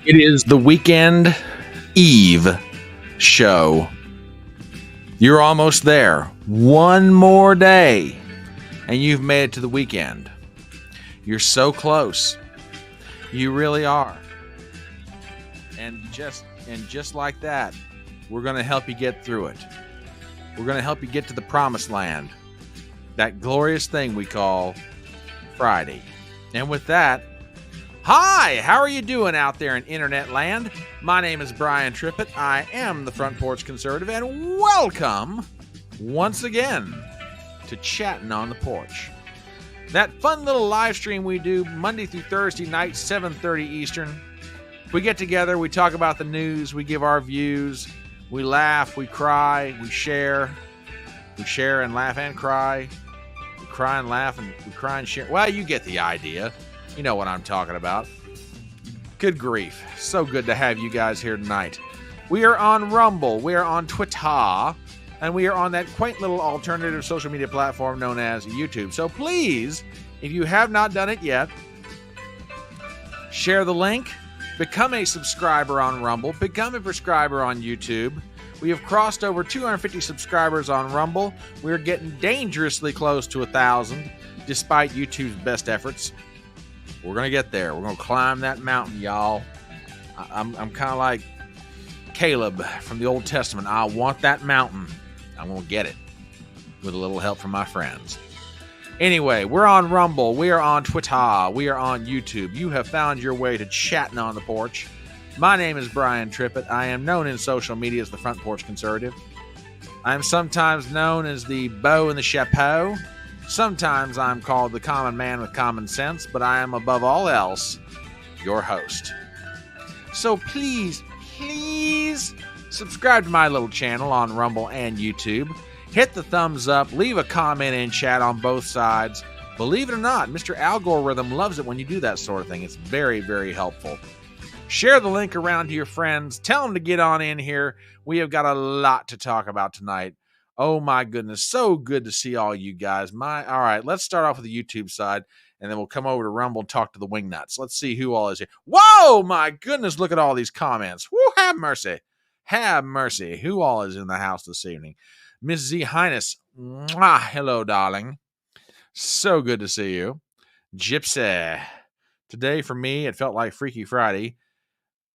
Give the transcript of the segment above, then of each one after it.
It is the weekend eve show. You're almost there. One more day, and you've made it to the weekend. You're so close. You really are. And just like that, we're going to help you get through it. We're going to help you get to the promised land. That glorious thing we call Friday. And with that, hi, how are you doing out there in internet land? My name is Brian Trippett. I am the Front Porch Conservative, and welcome once again to Chattin on the Porch. That fun little live stream we do Monday through Thursday night, 7:30 Eastern. We get together, we talk about the news, we give our views, we laugh, we cry, we share and laugh and cry. We cry and laugh and we cry and share. Well, you get the idea. You know what I'm talking about. Good grief. So good to have you guys here tonight. We are on Rumble, we are on Twitter, and we are on that quaint little alternative social media platform known as YouTube. So please, if you have not done it yet, share the link, become a subscriber on Rumble, become a subscriber on YouTube. We have crossed over 250 subscribers on Rumble. We're getting dangerously close to 1,000, despite YouTube's best efforts. We're going to get there. We're going to climb that mountain, y'all. I'm kind of like Caleb from the Old Testament. I want that mountain. I'm going to get it with a little help from my friends. Anyway, we're on Rumble. We are on Twitter. We are on YouTube. You have found your way to Chattin' on the Porch. My name is Brian Trippett. I am known in social media as the Front Porch Conservative. I am sometimes known as the beau in the chapeau. Sometimes I'm called the common man with common sense, but I am above all else your host. So please subscribe to my little channel on Rumble and YouTube. Hit the thumbs up, leave a comment in chat on both sides. Believe it or not, Mr. Algorithm loves it when you do that sort of thing. It's very, very helpful. Share the link around to your friends. Tell them to get on in here. We have got a lot to talk about tonight. Oh my goodness, so good to see all you guys. All right, let's start off with the YouTube side, and then we'll come over to Rumble and talk to the Wingnuts. Let's see who all is here. Whoa, my goodness, look at all these comments. Woo, have mercy. Have mercy. Who all is in the house this evening? Miss Z Highness. Mwah, hello, darling. So good to see you. Gypsy. Today, for me, it felt like Freaky Friday,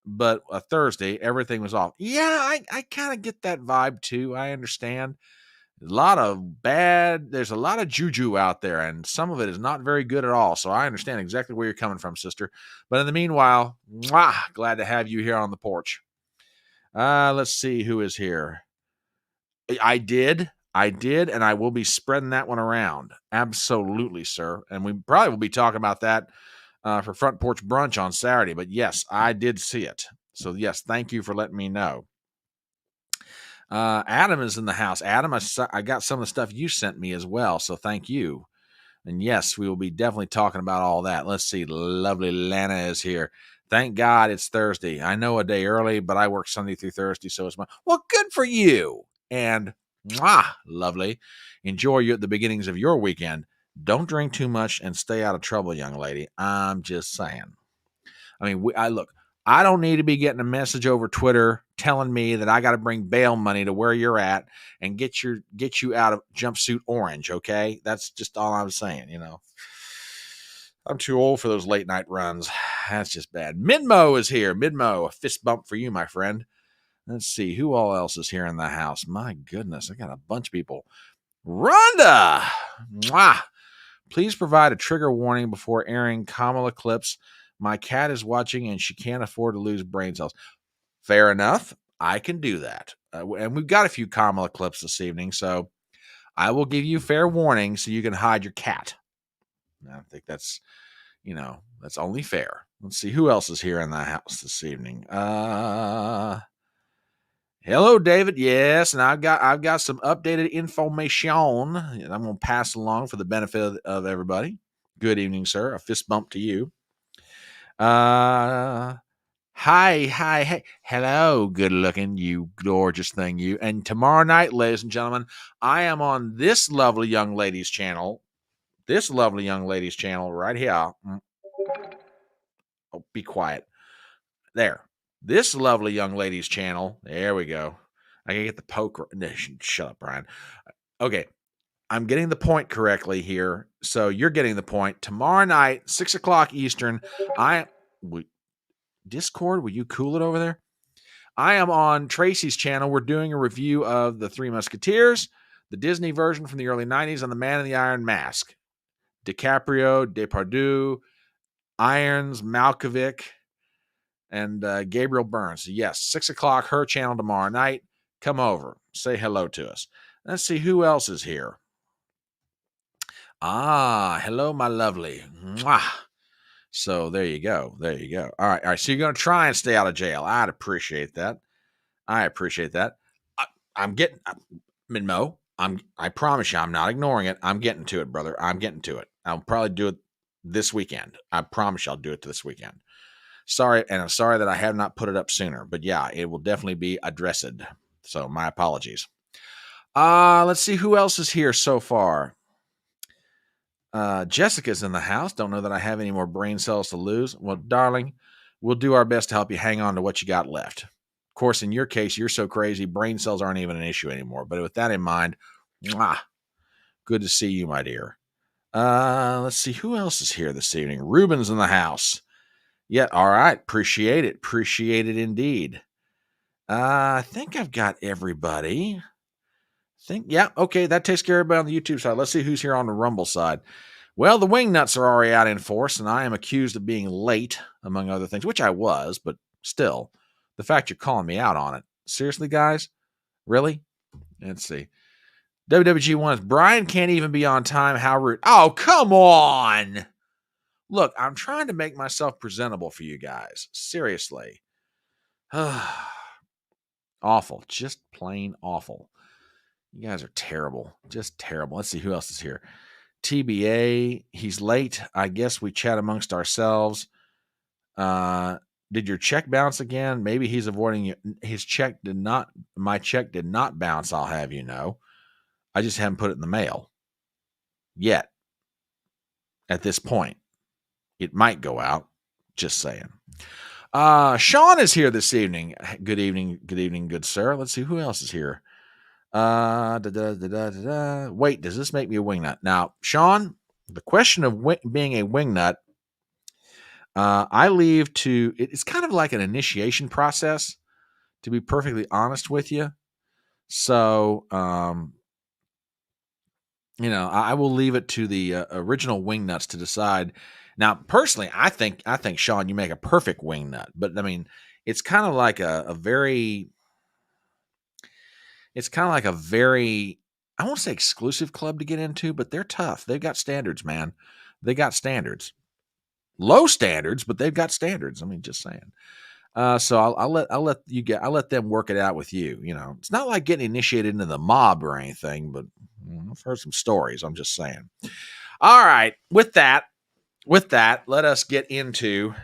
but a Thursday, everything was off. Yeah, I kind of get that vibe too. I understand. There's a lot of juju out there, and some of it is not very good at all. So I understand exactly where you're coming from, sister. But in the meanwhile, glad to have you here on the porch. Let's see who is here. I did, and I will be spreading that one around. Absolutely, sir. And we probably will be talking about that for Front Porch Brunch on Saturday. But yes, I did see it. So yes, thank you for letting me know. Adam is in the house. Adam, I got some of the stuff you sent me as well, so thank you. And yes, we will be definitely talking about all that. Let's see. Lovely Lana is here. Thank God it's Thursday. I know a day early, but I work Sunday through Thursday, so it's well, good for you. And lovely. Enjoy the beginnings of your weekend. Don't drink too much and stay out of trouble, young lady. I'm just saying. I mean, I don't need to be getting a message over Twitter telling me that I got to bring bail money to where you're at and get you out of jumpsuit orange, okay? That's just all I'm saying, you know. I'm too old for those late night runs. That's just bad. Midmo is here. Midmo, a fist bump for you, my friend. Let's see, who all else is here in the house? My goodness, I got a bunch of people. Rhonda! Mwah! Please provide a trigger warning before airing Kamala clips. My cat is watching and she can't afford to lose brain cells. Fair enough. I can do that. And we've got a few Kamala clips this evening, so I will give you fair warning so you can hide your cat. I think that's only fair. Let's see who else is here in the house this evening. Hello, David. Yes, and I've got some updated information I'm going to pass along for the benefit of everybody. Good evening, sir. A fist bump to you. Hi. Hello, good looking, you gorgeous thing, you. And tomorrow night, ladies and gentlemen, I am on this lovely young lady's channel. Right here. Oh, be quiet. There. This lovely young lady's channel. There we go. I can get the poke. No, shut up, Brian. Okay. I'm getting the point correctly here. So you're getting the point. Tomorrow night, 6 o'clock Eastern. Discord, will you cool it over there? I am on Tracy's channel. We're doing a review of The Three Musketeers, the Disney version from the early 90s on The Man in the Iron Mask. DiCaprio, Depardieu, Irons, Malkovich, and Gabriel Byrne. So yes, 6 o'clock, her channel tomorrow night. Come over. Say hello to us. Let's see who else is here. Hello, my lovely. Mwah. So there you go. There you go. All right. So you're going to try and stay out of jail. I'd appreciate that. I'm getting, Minmo, I promise you, I'm not ignoring it. I'm getting to it, brother. I'm getting to it. I'll probably do it this weekend. I promise you I'll do it this weekend. Sorry. And I'm sorry that I have not put it up sooner, but yeah, it will definitely be addressed. So my apologies. Let's see who else is here so far. Jessica's in the house. Don't know that I have any more brain cells to lose. Well, darling, we'll do our best to help you hang on to what you got left. Of course, in your case, you're so crazy, brain cells aren't even an issue anymore. But with that in mind, good to see you, my dear. Let's see who else is here this evening. Ruben's in the house. Yeah, all right. Appreciate it. Appreciate it indeed. I think I've got everybody. Yeah, okay, that takes care of everybody on the YouTube side. Let's see who's here on the Rumble side. Well, the wingnuts are already out in force, and I am accused of being late, among other things, which I was, but still, the fact you're calling me out on it. Seriously, guys? Really? Let's see. WWG1 is Brian can't even be on time. How rude. Oh, come on. Look, I'm trying to make myself presentable for you guys. Seriously. Awful. Just plain awful. You guys are terrible. Just terrible. Let's see who else is here. TBA, he's late. I guess we chat amongst ourselves. Did your check bounce again? Maybe he's avoiding you. My check did not bounce, I'll have you know. I just haven't put it in the mail yet. At this point, it might go out. Just saying. Sean is here this evening. Good evening, good sir. Let's see who else is here. Wait, does this make me a wingnut? Now, Sean, the question of being a wingnut, I leave to, it's kind of like an initiation process, to be perfectly honest with you. So, I will leave it to the original wingnuts to decide. Now, personally, I think Sean, you make a perfect wingnut, but I mean, it's kind of like a very, I won't say exclusive club to get into, but they're tough. They've got standards, man. They got standards. Low standards, but they've got standards. I mean, just saying. So I'll let them work it out with you. It's not like getting initiated into the mob or anything, but I've heard some stories. I'm just saying. All right. With that, let us get into.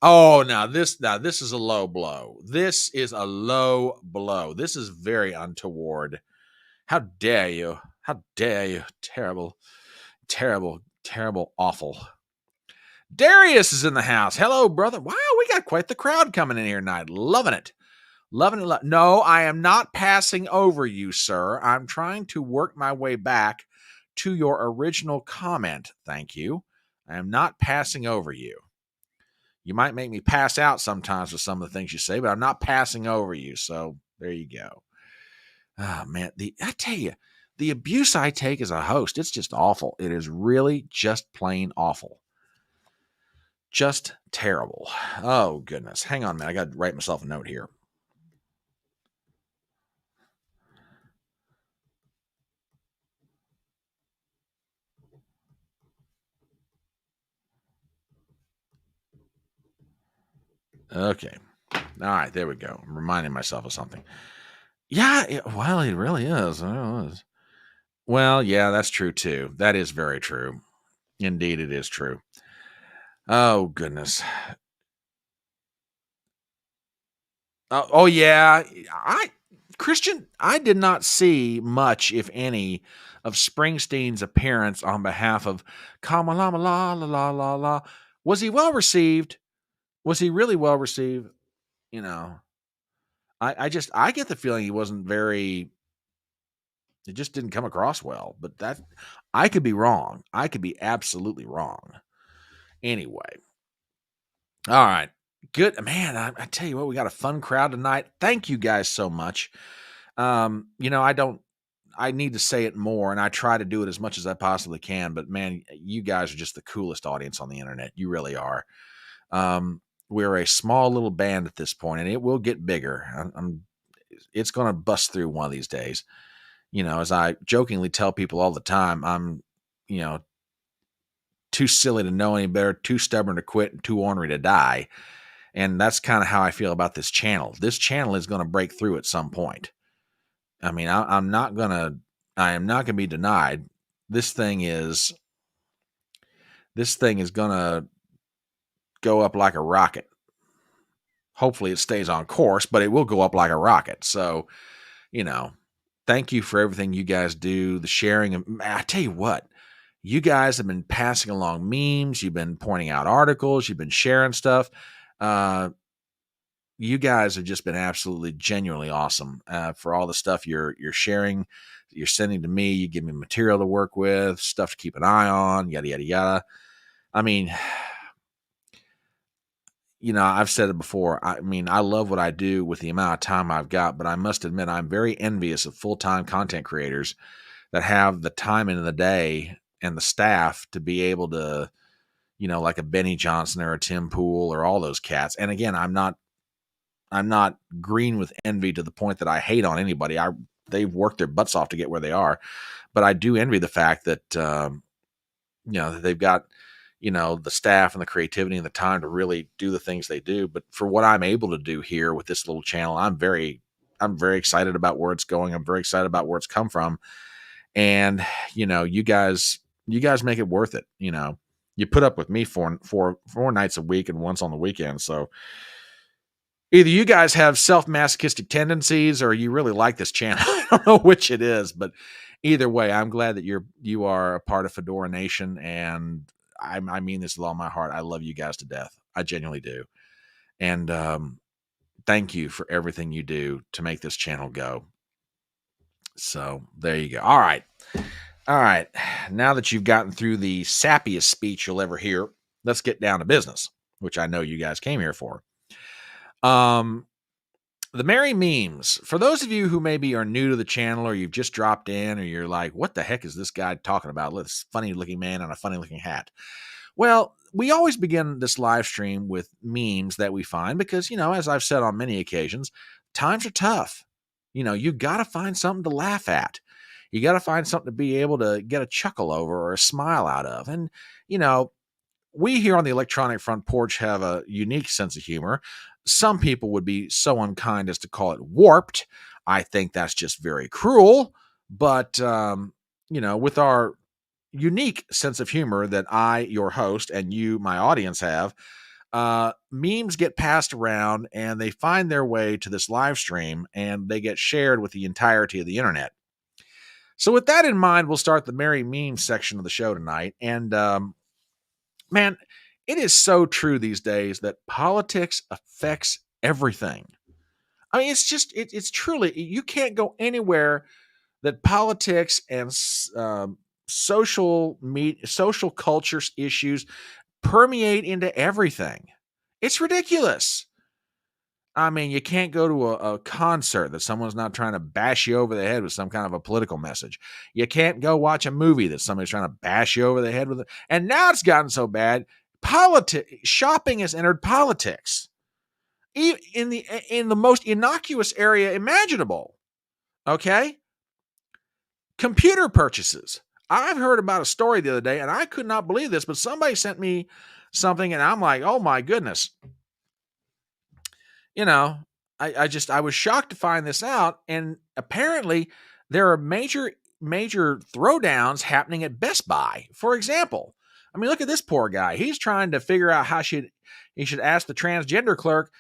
Now this is a low blow. This is a low blow. This is very untoward. How dare you? How dare you? Terrible, terrible, terrible, awful. Darius is in the house. Hello, brother. Wow, we got quite the crowd coming in here tonight. Loving it. Loving it. No, I am not passing over you, sir. I'm trying to work my way back to your original comment. Thank you. I am not passing over you. You might make me pass out sometimes with some of the things you say, but I'm not passing over you. So there you go. Oh, man. I tell you, the abuse I take as a host, it's just awful. It is really just plain awful. Just terrible. Oh, goodness. Hang on a minute. I got to write myself a note here. Okay. All right. There we go. I'm reminding myself of something. Yeah. It really is. Well, yeah, that's true, too. That is very true. Indeed, it is true. Oh, goodness. Yeah. Christian, I did not see much, if any, of Springsteen's appearance on behalf of Kamala. La, la, la, la. Was he well received? Was he really well received? You know, I get the feeling he wasn't very. It just didn't come across well. But that I could be wrong. I could be absolutely wrong. Anyway, all right, good man. I tell you what, we got a fun crowd tonight. Thank you guys so much. I don't. I need to say it more, and I try to do it as much as I possibly can. But man, you guys are just the coolest audience on the internet. You really are. We're a small little band at this point, and it will get bigger. It's going to bust through one of these days. As I jokingly tell people all the time, I'm, you know, too silly to know any better, too stubborn to quit, and too ornery to die. And that's kind of how I feel about this channel. This channel is going to break through at some point. I mean, I am not going to be denied. This thing is going to go up like a rocket. Hopefully it stays on course, but it will go up like a rocket. So, thank you for everything you guys do, the sharing. I tell you what, you guys have been passing along memes. You've been pointing out articles. You've been sharing stuff. You guys have just been absolutely genuinely awesome for all the stuff you're sharing, you're sending to me. You give me material to work with, stuff to keep an eye on, yada, yada, yada. I mean, I've said it before. I mean, I love what I do with the amount of time I've got, but I must admit I'm very envious of full-time content creators that have the time in the day and the staff to be able to, like a Benny Johnson or a Tim Pool or all those cats. And again, I'm not green with envy to the point that I hate on anybody. They've worked their butts off to get where they are, but I do envy the fact that, that they've got, the staff and the creativity and the time to really do the things they do. But for what I'm able to do here with this little channel, I'm very excited about where it's going. I'm very excited about where it's come from. And, you guys make it worth it. You put up with me four nights a week and once on the weekend. So either you guys have self-masochistic tendencies or you really like this channel. I don't know which it is, but either way, I'm glad that you are a part of Fedora Nation, and I mean this with all my heart. I love you guys to death. I genuinely do. And thank you for everything you do to make this channel go. So there you go. All right. Now that you've gotten through the sappiest speech you'll ever hear, let's get down to business, which I know you guys came here for. The merry memes. For those of you who maybe are new to the channel, or you've just dropped in, or you're like, what the heck is this guy talking about? This funny looking man on a funny looking hat. Well, we always begin this live stream with memes that we find because, as I've said on many occasions, times are tough. You've got to find something to laugh at. You got to find something to be able to get a chuckle over or a smile out of. And, we here on the Electronic Front Porch have a unique sense of humor. Some people would be so unkind as to call it warped. I think that's just very cruel. But, with our unique sense of humor that I, your host, and you, my audience, have, memes get passed around and they find their way to this live stream and they get shared with the entirety of the internet. So with that in mind, we'll start the merry meme section of the show tonight. And, man, it is so true these days that politics affects everything. I mean, it's truly, you can't go anywhere that politics and social culture issues permeate into everything. It's ridiculous. I mean, you can't go to a concert that someone's not trying to bash you over the head with some kind of a political message. You can't go watch a movie that somebody's trying to bash you over the head with it. And now it's gotten so bad. Shopping has entered politics in the most innocuous area imaginable. Okay? Computer purchases. I've heard about a story the other day, and I could not believe this, but somebody sent me something, and I'm like, oh my goodness. I was shocked to find this out, and apparently there are major throwdowns happening at Best Buy. For example, I mean, look at this poor guy. He's trying to figure out how he should ask the transgender clerk,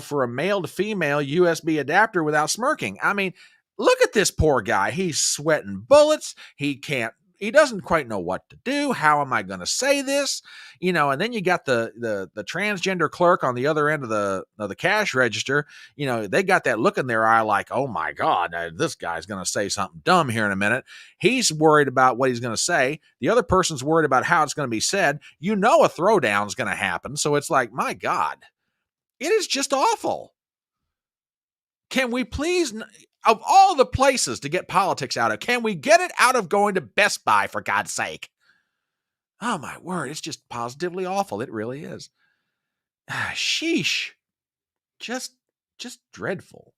for a male to female USB adapter without smirking. I mean, look at this poor guy. He's sweating bullets. He can't he doesn't quite know what to do. How am I going to say this? And then you got the transgender clerk on the other end of the cash register. They got that look in their eye like, oh my God, this guy's going to say something dumb here in a minute. He's worried about what he's going to say. The other person's worried about how it's going to be said. A throwdown is going to happen. So it's like, my God, it is just awful. Can we please, of all the places to get politics out of, can we get it out of going to Best Buy, for God's sake? Oh, my word. It's just positively awful. It really is. Sheesh. Just dreadful.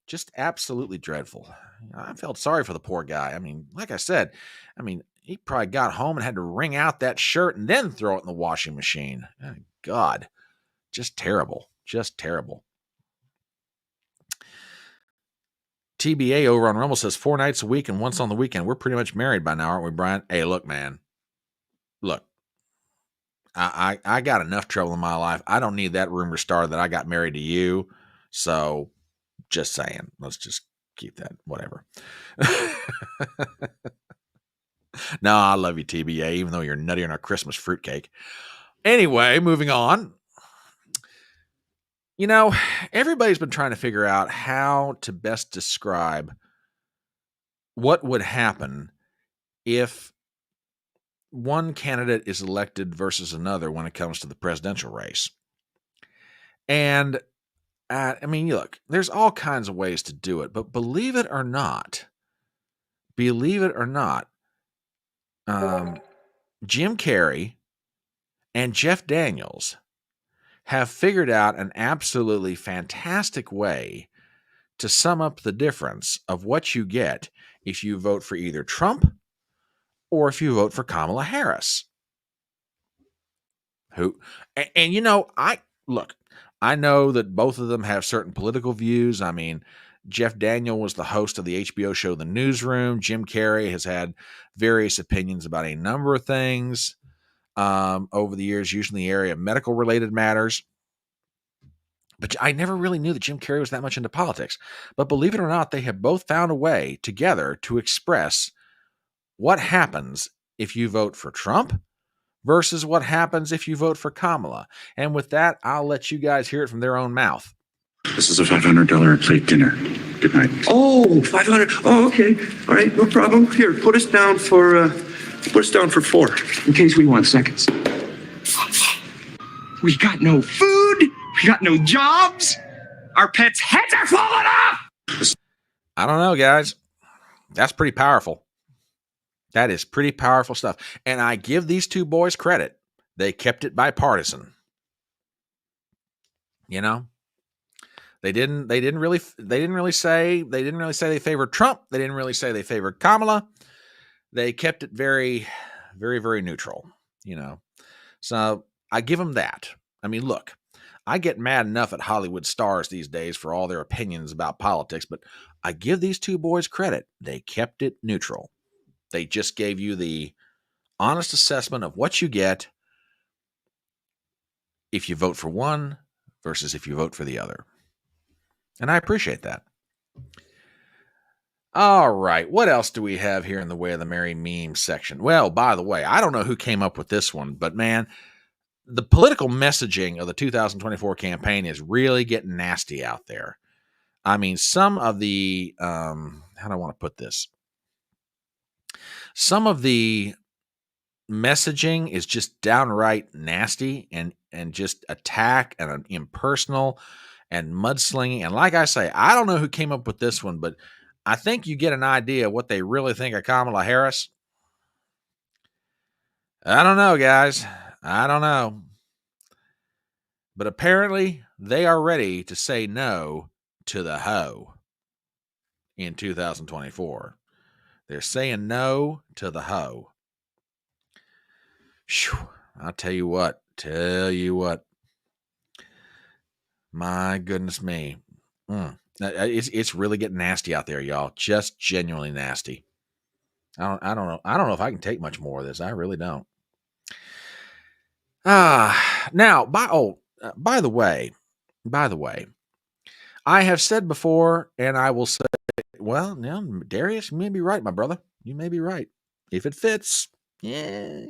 Just absolutely dreadful. I felt sorry for the poor guy. I mean, like I said, he probably got home and had to wring out that shirt and then throw it in the washing machine. Oh, God. Just terrible. Just terrible. TBA over on Rumble says 4 nights a week and once on the weekend. We're pretty much married by now, aren't we, Brian? Hey, look, man. Look, I got enough trouble in my life. I don't need that rumor started that I got married to you. So just saying, let's just keep that, whatever. No, I love you, TBA, even though you're nutty on our Christmas fruitcake. Anyway, moving on. Everybody's been trying to figure out how to best describe what would happen if one candidate is elected versus another when it comes to the presidential race. And, look, there's all kinds of ways to do it, but believe it or not, Jim Carrey and Jeff Daniels have figured out an absolutely fantastic way to sum up the difference of what you get if you vote for either Trump or if you vote for Kamala Harris. I know that both of them have certain political views. Jeff Daniels was the host of the HBO show The Newsroom. Jim Carrey has had various opinions about a number of things over the years, usually in the area of medical-related matters. But I never really knew that Jim Carrey was that much into politics. But believe it or not, they have both found a way together to express what happens if you vote for Trump versus what happens if you vote for Kamala. And with that, I'll let you guys hear it from their own mouth. This is a $500 a plate dinner. Good night. Oh, $500. Oh, okay. All right, no problem. Here, put us down for 4. In case we want seconds. We got no food. We got no jobs. Our pets' heads are falling off. I don't know, guys. That's pretty powerful. That is pretty powerful stuff. And I give these two boys credit. They kept it bipartisan. They didn't really say they favored Trump. They didn't really say they favored Kamala. They kept it very, very, very neutral, So I give them that. Look, I get mad enough at Hollywood stars these days for all their opinions about politics, but I give these two boys credit. They kept it neutral. They just gave you the honest assessment of what you get if you vote for one versus if you vote for the other. And I appreciate that. All right, what else do we have here in the way of the Merry Meme section? Well, by the way, I don't know who came up with this one, but man, the political messaging of the 2024 campaign is really getting nasty out there. Some of the, how do I want to put this? Some of the messaging is just downright nasty and just attack and impersonal and mudslinging. And like I say, I don't know who came up with this one, but I think you get an idea of what they really think of Kamala Harris. I don't know, guys. I don't know. But apparently, they are ready to say no to the hoe in 2024. They're saying no to the hoe. Whew, I'll tell you what. My goodness me. It's really getting nasty out there, y'all. Just genuinely nasty. I don't know. I don't know if I can take much more of this. I really don't. Now, by the way, I have said before, and I will say, well, now, Darius, you may be right, my brother. You may be right. If it fits, yeah,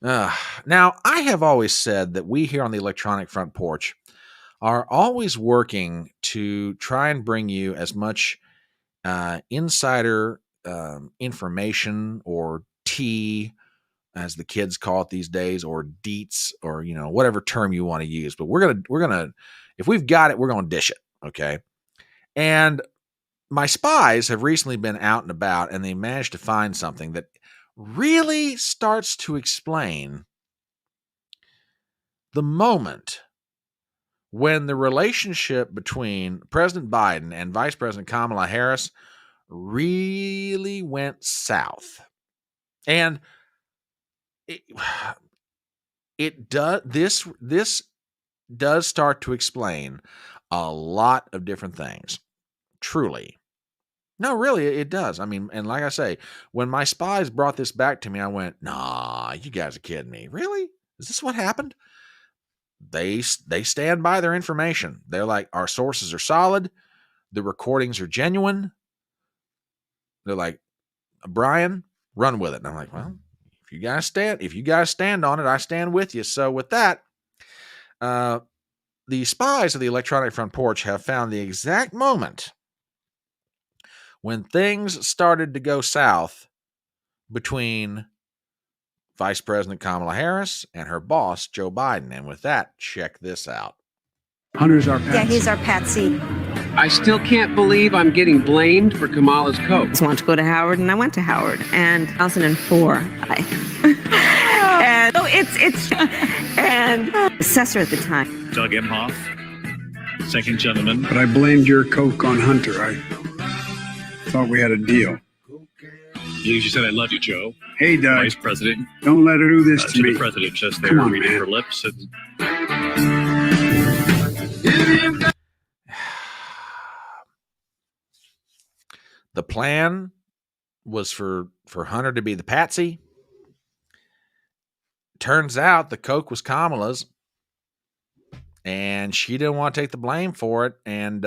Now, I have always said that we here on the Electronic Front Porch are always working to try and bring you as much insider information, or tea, as the kids call it these days, or deets, or whatever term you want to use. But we're gonna, if we've got it, we're gonna dish it. Okay. And my spies have recently been out and about, and they managed to find something that really starts to explain the moment when the relationship between President Biden and Vice President Kamala Harris really went south. And it does this does start to explain a lot of different things. Truly. No, really, it does. I mean, and like I say, when my spies brought this back to me, I went, "Nah, you guys are kidding me. Really? Is this what happened?" They stand by their information. They're like, "Our sources are solid. The recordings are genuine." They're like, "Brian, run with it." And I'm like, "Well, if you guys stand on it, I stand with you." So with that, the spies of the Electronic Front Porch have found the exact moment when things started to go south between Vice President Kamala Harris and her boss, Joe Biden. And with that, check this out. Hunter's our patsy. Yeah, he's our patsy. I still can't believe I'm getting blamed for Kamala's coke. I just wanted to go to Howard, and I went to Howard. And 2004, and and assessor at the time. Doug Emhoff, second gentleman. But I blamed your coke on Hunter. I thought we had a deal. You said I love you, Joe. Hey, Doug. Vice President. Don't let her do this to me. The president just there Come on, reading man. her lips. The plan was for Hunter to be the patsy. Turns out the coke was Kamala's, and she didn't want to take the blame for it, and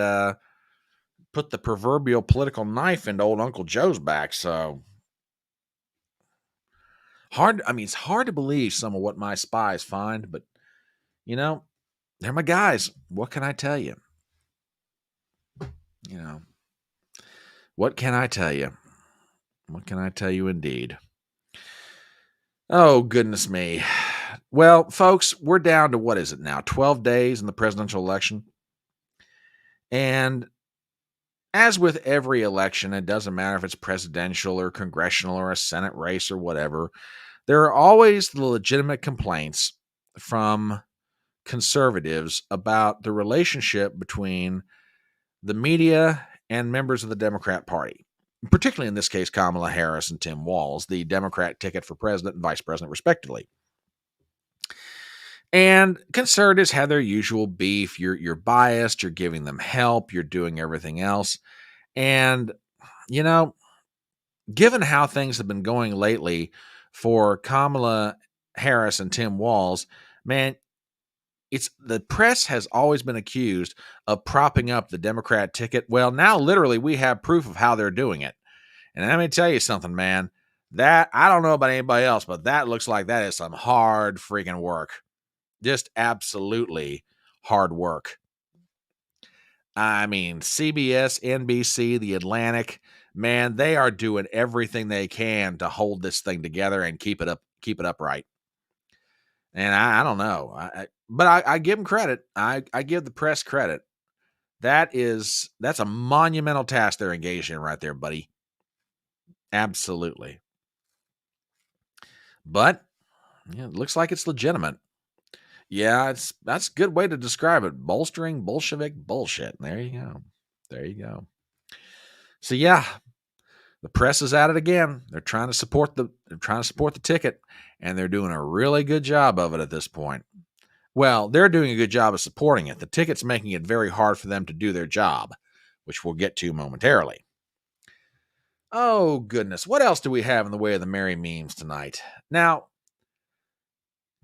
put the proverbial political knife into old Uncle Joe's back. So hard. I mean, it's hard to believe some of what my spies find, but they're my guys. What can I tell you? What can I tell you? What can I tell you indeed? Oh, goodness me. Well, folks, we're down to, what is it now, 12 days in the presidential election. And as with every election, it doesn't matter if it's presidential or congressional or a Senate race or whatever, there are always the legitimate complaints from conservatives about the relationship between the media and members of the Democrat Party, particularly in this case, Kamala Harris and Tim Walz, the Democrat ticket for president and vice president, respectively. And conservatives have their usual beef. You're biased, you're giving them help, you're doing everything else. And, given how things have been going lately for Kamala Harris and Tim Walz, man, the press has always been accused of propping up the Democrat ticket. Well, now literally we have proof of how they're doing it. And let me tell you something, man, that I don't know about anybody else, but that looks like that is some hard freaking work. Just absolutely hard work. I mean, CBS, NBC, The Atlantic, man, they are doing everything they can to hold this thing together and keep it upright. And I don't know, but I give them credit. I give the press credit. That's a monumental task they're engaged in right there, buddy. Absolutely. But it looks like it's legitimate. Yeah, that's a good way to describe it. Bolstering Bolshevik bullshit. There you go. So yeah, the press is at it again. They're trying to support the ticket, and they're doing a really good job of it at this point. Well, they're doing a good job of supporting it. The ticket's making it very hard for them to do their job, which we'll get to momentarily. Oh, goodness. What else do we have in the way of the merry memes tonight? Now,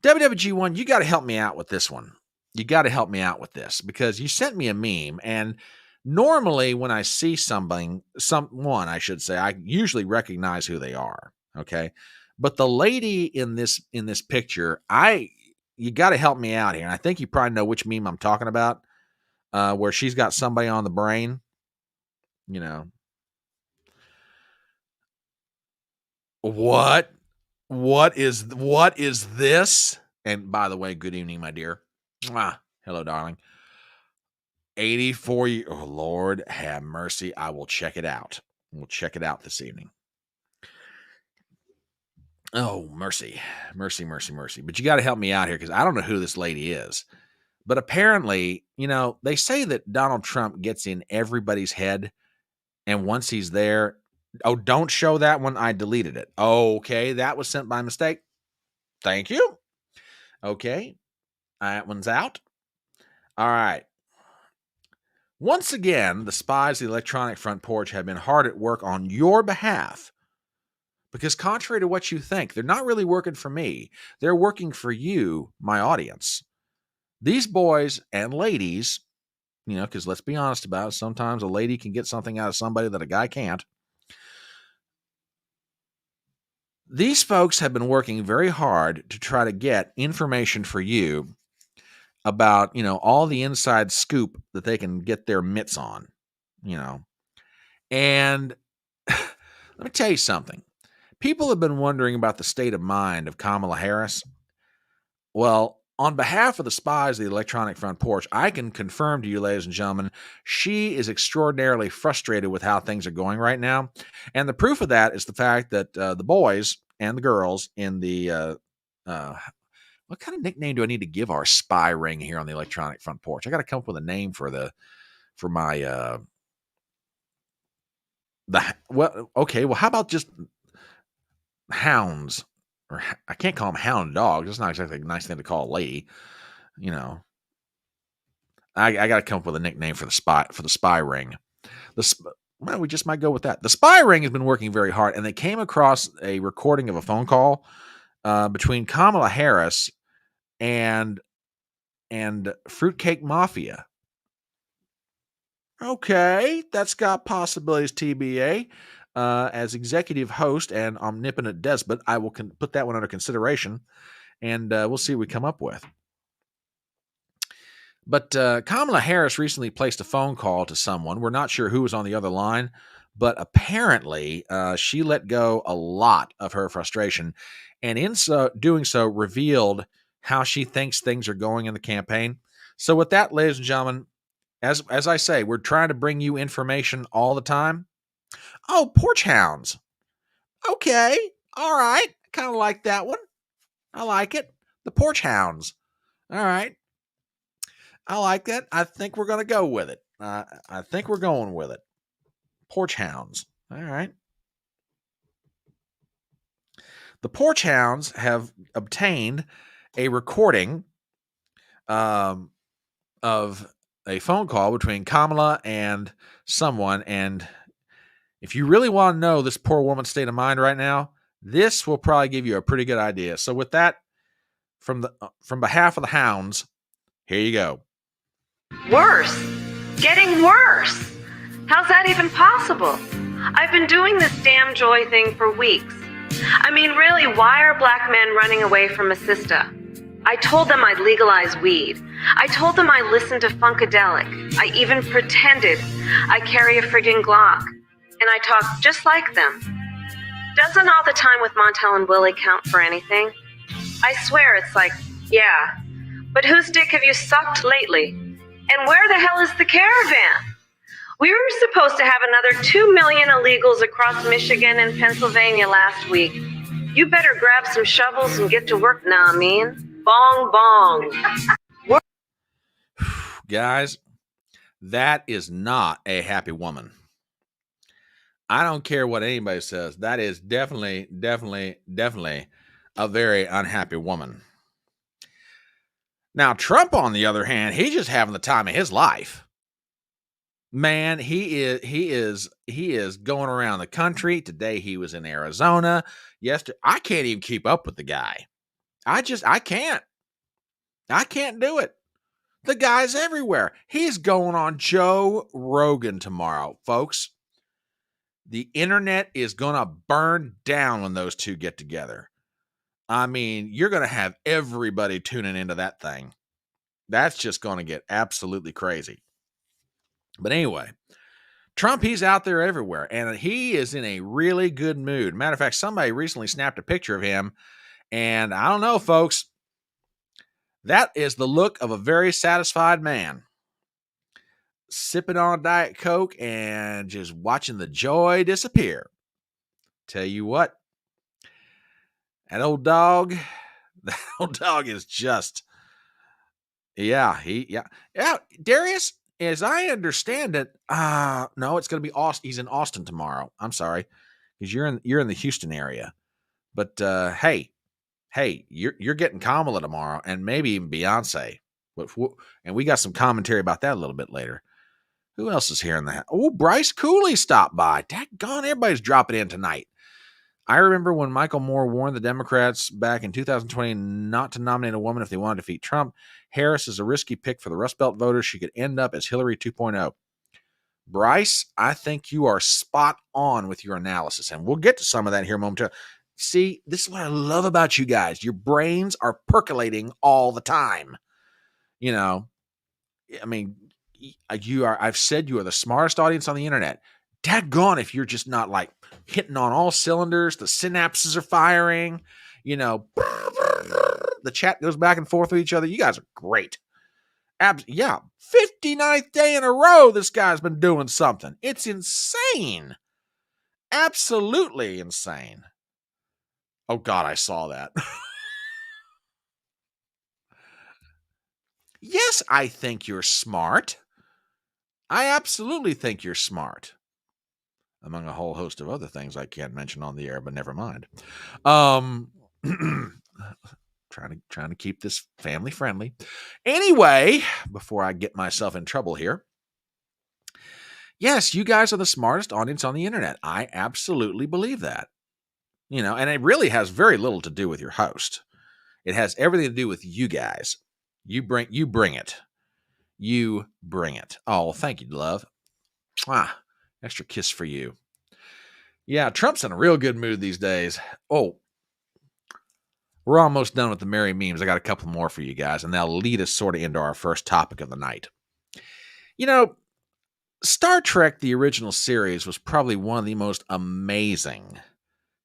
WWG1, you got to help me out with this one. You got to help me out with this, because you sent me a meme, and Normally, when I see someone, I should say, I usually recognize who they are. Okay. But the lady in this picture, you got to help me out here. And I think you probably know which meme I'm talking about, where she's got somebody on the brain, you know. What is this? And by the way, good evening, my dear. Mwah. Hello, darling. 84 years. Oh, Lord have mercy. I will check it out. We'll check it out this evening. Oh, mercy. Mercy, mercy, mercy. But you got to help me out here because I don't know who this lady is. But apparently, they say that Donald Trump gets in everybody's head. And once he's there, oh, don't show that one. I deleted it. Okay, that was sent by mistake. Thank you. Okay, that one's out. All right. Once again, the spies of the electronic front porch have been hard at work on your behalf. Because contrary to what you think, they're not really working for me. They're working for you, my audience. These boys and ladies, because let's be honest about it, sometimes a lady can get something out of somebody that a guy can't. These folks have been working very hard to try to get information for you about, all the inside scoop that they can get their mitts on, And let me tell you something. People have been wondering about the state of mind of Kamala Harris. Well, on behalf of the spies of the electronic front porch, I can confirm to you, ladies and gentlemen, she is extraordinarily frustrated with how things are going right now. And the proof of that is the fact that the boys and the girls in the what kind of nickname do I need to give our spy ring here on the electronic front porch? I got to come up with a name for my how about just hounds? Or I can't call them hound dogs. It's not exactly a nice thing to call a lady. I got to come up with a nickname for the spy ring. We just might go with that. The spy ring has been working very hard, and they came across a recording of a phone call between Kamala Harris and Fruitcake Mafia. Okay, that's got possibilities, TBA. As executive host and omnipotent despot, I will put that one under consideration, and we'll see what we come up with. But Kamala Harris recently placed a phone call to someone. We're not sure who was on the other line, but apparently she let go a lot of her frustration, and in doing so revealed how she thinks things are going in the campaign. So with that, ladies and gentlemen, as I say, we're trying to bring you information all the time. Oh, porch hounds. Okay. All right. Kind of like that one. I like it. The porch hounds. All right. I like that. I think we're going to go with it. I think we're going with it. Porch hounds. All right. The porch hounds have obtained a recording of a phone call between Kamala and someone, and if you really want to know this poor woman's state of mind right now, this will probably give you a pretty good idea. So with that, from behalf of the hounds, here you go. Worse. Getting worse. How's that even possible? I've been doing this damn joy thing for weeks. I mean, really, why are black men running away from a sister? I told them I'd legalize weed. I told them I listened to Funkadelic. I even pretended I carry a friggin' Glock. And I talk just like them. Doesn't all the time with Montel and Willie count for anything? I swear it's like, yeah, but whose dick have you sucked lately? And where the hell is the caravan? We were supposed to have another 2 million illegals across Michigan and Pennsylvania last week. You better grab some shovels and get to work now, I mean. Bong, bong. Guys, that is not a happy woman. I don't care what anybody says. That is definitely a very unhappy woman. Now, Trump, on the other hand, he's just having the time of his life. Man, he is going around the country. Today he was in Arizona. Yesterday, I can't even keep up with the guy. I can't. I can't do it. The guy's everywhere. He's going on Joe Rogan tomorrow, folks. The internet is going to burn down when those two get together. I mean, you're going to have everybody tuning into that thing. That's just going to get absolutely crazy. But anyway, Trump, he's out there everywhere, and he is in a really good mood. Matter of fact, somebody recently snapped a picture of him, and I don't know, folks, that is the look of a very satisfied man. Sipping on a Diet Coke and just watching the joy disappear. Tell you what, that old dog is just, yeah, Darius, as I understand it, no, it's going to be Austin. He's in Austin tomorrow. I'm sorry, because you're in the Houston area. But hey, you're getting Kamala tomorrow, and maybe even Beyonce. And we got some commentary about that a little bit later. Who else is here in the house? Oh, Bryce Cooley stopped by. Daggone, everybody's dropping in tonight. I remember when Michael Moore warned the Democrats back in 2020 not to nominate a woman if they want to defeat Trump. Harris is a risky pick for the Rust Belt voters. She could end up as Hillary 2.0. Bryce, I think you are spot on with your analysis, and we'll get to some of that here momentarily. See, this is what I love about you guys. Your brains are percolating all the time. You know, I mean, I've said you are the smartest audience on the internet. Daggone if you're just not like hitting on all cylinders. The synapses are firing. You know, the chat goes back and forth with each other. You guys are great. Yeah, 59th day in a row this guy's been doing something. It's insane. Absolutely insane. Oh, God, I saw that. Yes, I think you're smart. I absolutely think you're smart. Among a whole host of other things I can't mention on the air, but never mind. Trying to keep this family friendly. Anyway, before I get myself in trouble here. Yes, you guys are the smartest audience on the internet. I absolutely believe that. You know, and it really has very little to do with your host. It has everything to do with you guys. You bring it. You bring it. Oh, thank you, love. Extra kiss for you. Yeah, Trump's in a real good mood these days. Oh, we're almost done with the merry memes. I got a couple more for you guys, and that'll lead us sort of into our first topic of the night. You know, Star Trek, the original series, was probably one of the most amazing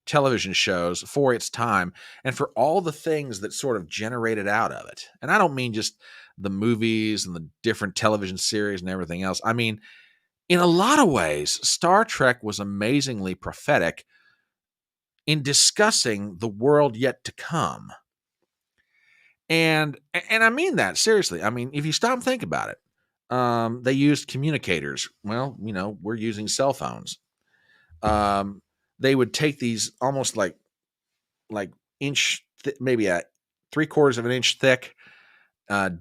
television shows for its time and for all the things that sort of generated out of it. And I don't mean just the movies and the different television series and everything else. I mean, in a lot of ways, Star Trek was amazingly prophetic in discussing the world yet to come. And I mean that seriously. I mean, if you stop and think about it, they used communicators. Well, you know, we're using cell phones. They would take these almost like inch, maybe a 3/4 of an inch thick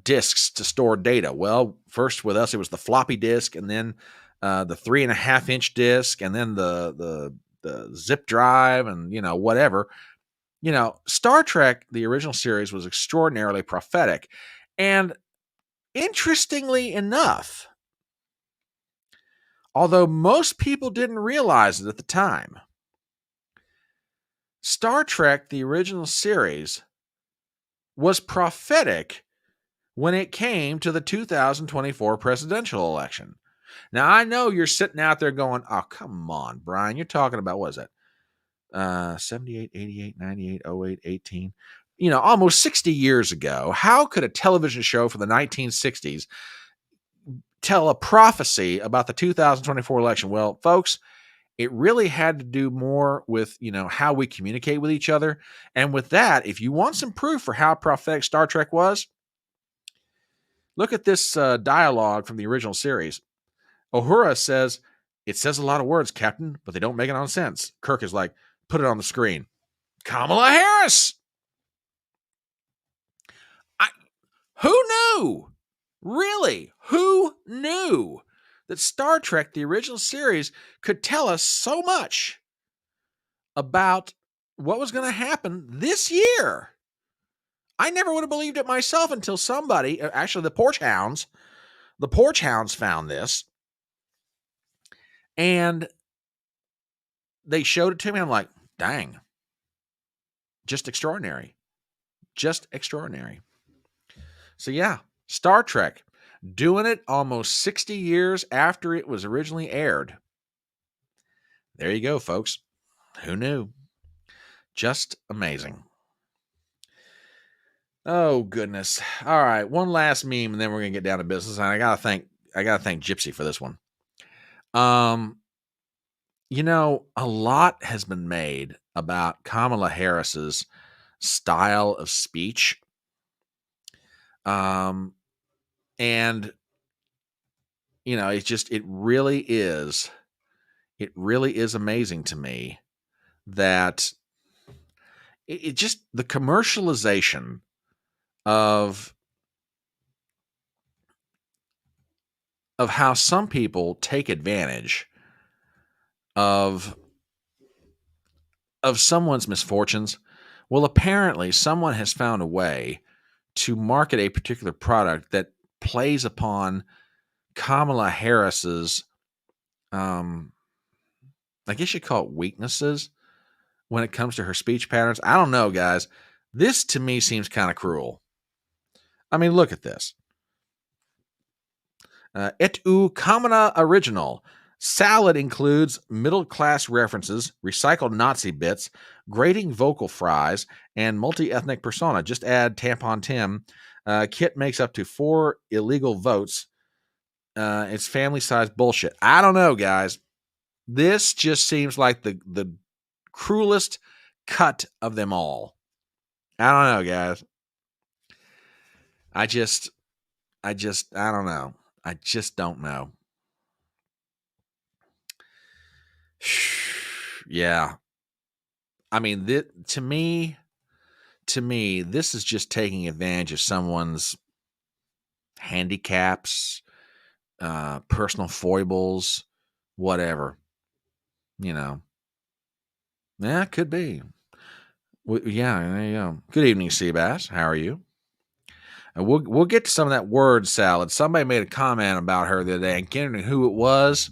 discs to store data. Well, first with us, it was the floppy disk, and then the 3.5 inch disc, and then the zip drive, and, you know, whatever. You know, Star Trek, the original series, was extraordinarily prophetic. And interestingly enough, although most people didn't realize it at the time, Star Trek, the original series, was prophetic when it came to the 2024 presidential election. Now, I know you're sitting out there going, oh, come on, Brian. You're talking about, what is it? 78, 88, 98, 08, 18. You know, almost 60 years ago. How could a television show from the 1960s tell a prophecy about the 2024 election? Well, folks, it really had to do more with, you know, how we communicate with each other. And with that, if you want some proof for how prophetic Star Trek was, look at this dialogue from the original series. Uhura says, "It says a lot of words, Captain, but they don't make any sense." Kirk is like, "Put it on the screen." Kamala Harris! Who knew? Really? Who knew that Star Trek, the original series, could tell us so much about what was going to happen this year? I never would have believed it myself until somebody, actually the Porch Hounds found this, and they showed it to me. I'm like, dang, just extraordinary. Just extraordinary. So yeah, Star Trek, doing it almost 60 years after it was originally aired. There you go, folks. Who knew? Just amazing. Oh goodness. All right, one last meme, and then we're gonna get down to business. And I gotta thank Gypsy for this one. A lot has been made about Kamala Harris's style of speech. And it really is amazing to me that it just, the commercialization of how some people take advantage of someone's misfortunes. Well, apparently someone has found a way to market a particular product that plays upon Kamala Harris's, I guess you call it weaknesses when it comes to her speech patterns. I don't know, guys. This to me seems kind of cruel. I mean, look at this. Et u Kamala original. Salad includes middle-class references, recycled Nazi bits, grating vocal fries, and multi-ethnic persona. Just add Tampon Tim. Kit makes up to 4 illegal votes. It's family-sized bullshit. I don't know, guys. This just seems like the cruelest cut of them all. I don't know, guys. I don't know. I just don't know. Yeah. I mean, to me, this is just taking advantage of someone's handicaps, personal foibles, whatever. Yeah, it could be. Yeah, there you go. Good evening, Seabass. How are you? And we'll get to some of that word salad. Somebody made a comment about her the other day, and getting who it was,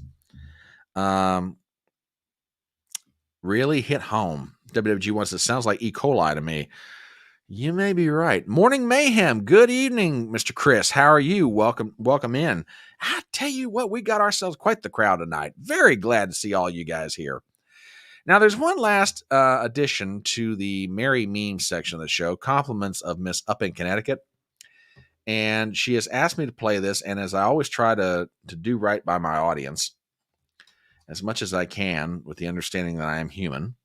really hit home. WWG wants it sounds like E. coli to me. You may be right. Morning Mayhem. Good evening, Mr. Chris. How are you? Welcome in. I tell you what, we got ourselves quite the crowd tonight. Very glad to see all you guys here. Now, there's one last addition to the Merry Meme section of the show, compliments of Miss Up in Connecticut. And she has asked me to play this, and as I always try to do right by my audience, as much as I can, with the understanding that I am human,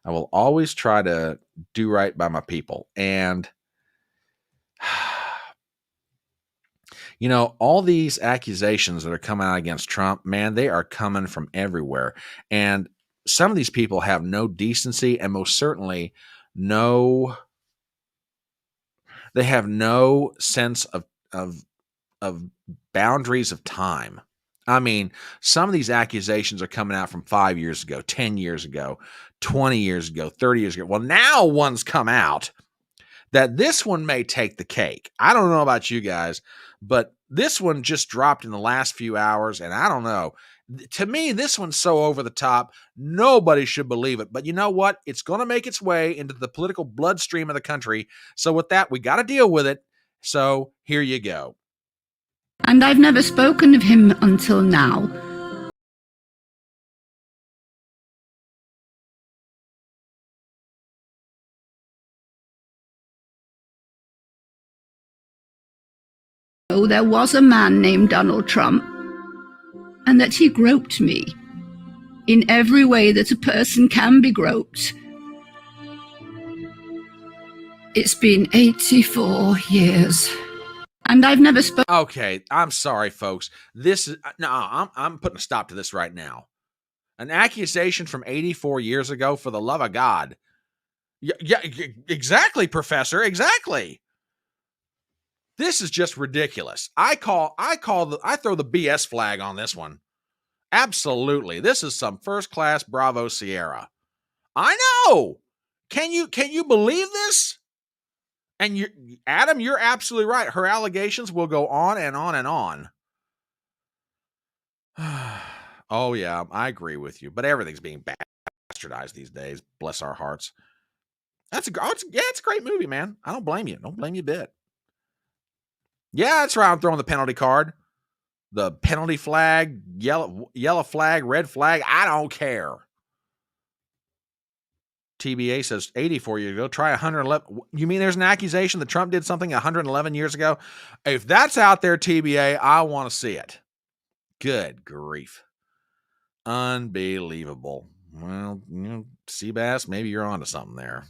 I will always try to do right by my people. And, all these accusations that are coming out against Trump, man, they are coming from everywhere. And some of these people have no decency, and most certainly they have no sense of boundaries of time. I mean, some of these accusations are coming out from 5 years ago, 10 years ago, 20 years ago, 30 years ago. Well, now one's come out that this one may take the cake. I don't know about you guys, but this one just dropped in the last few hours, and I don't know. To me, this one's so over the top, nobody should believe it. But you know what? It's going to make its way into the political bloodstream of the country. So with that, we got to deal with it. So here you go. And I've never spoken of him until now. Oh, there was a man named Donald Trump, and that he groped me in every way that a person can be groped. It's been 84 years. And I've never spoken. Okay, I'm sorry, folks. I'm putting a stop to this right now. An accusation from 84 years ago, for the love of God. Yeah, exactly, Professor. Exactly. This is just ridiculous. I throw the BS flag on this one. Absolutely. This is some first class Bravo Sierra. I know. Can you believe this? And Adam, you're absolutely right. Her allegations will go on and on and on. Oh, yeah, I agree with you. But everything's being bastardized these days. Bless our hearts. It's a great movie, man. I don't blame you. Don't blame you a bit. Yeah, that's right. I'm throwing the penalty card. The penalty flag, yellow flag, red flag. I don't care. TBA says 84 years ago. Try 111. You mean there's an accusation that Trump did something 111 years ago? If that's out there, TBA, I want to see it. Good grief. Unbelievable. Well, Seabass, maybe you're onto something there.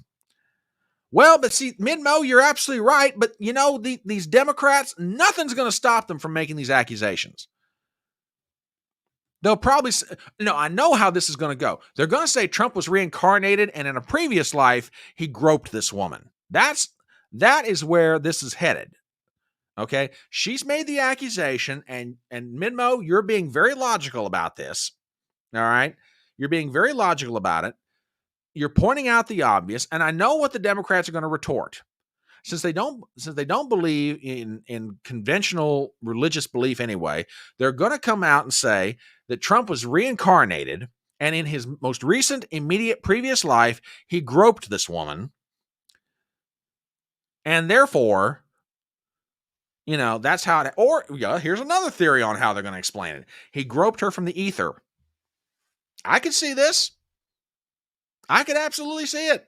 Well, but see, Midmo, you're absolutely right. But, these Democrats, nothing's going to stop them from making these accusations. They'll probably, I know how this is going to go. They're going to say Trump was reincarnated and in a previous life, he groped this woman. That is where this is headed. Okay? She's made the accusation, and Midmo, you're being very logical about this. All right? You're being very logical about it. You're pointing out the obvious, and I know what the Democrats are going to retort. Since they don't believe in conventional religious belief anyway, they're going to come out and say that Trump was reincarnated, and in his most recent, immediate, previous life, he groped this woman, and therefore, that's how it. Or here's another theory on how they're going to explain it: he groped her from the ether. I could see this. I could absolutely see it.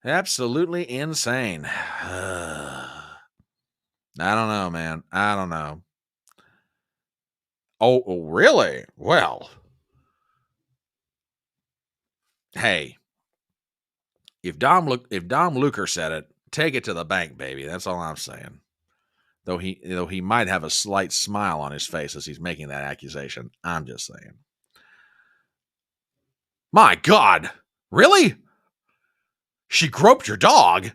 Absolutely insane. I don't know, man. I don't know. Oh, really? Well, hey, if Dom Luker said it, take it to the bank, baby. That's all I'm saying. Though he might have a slight smile on his face as he's making that accusation. I'm just saying. My God, really? She groped your dog?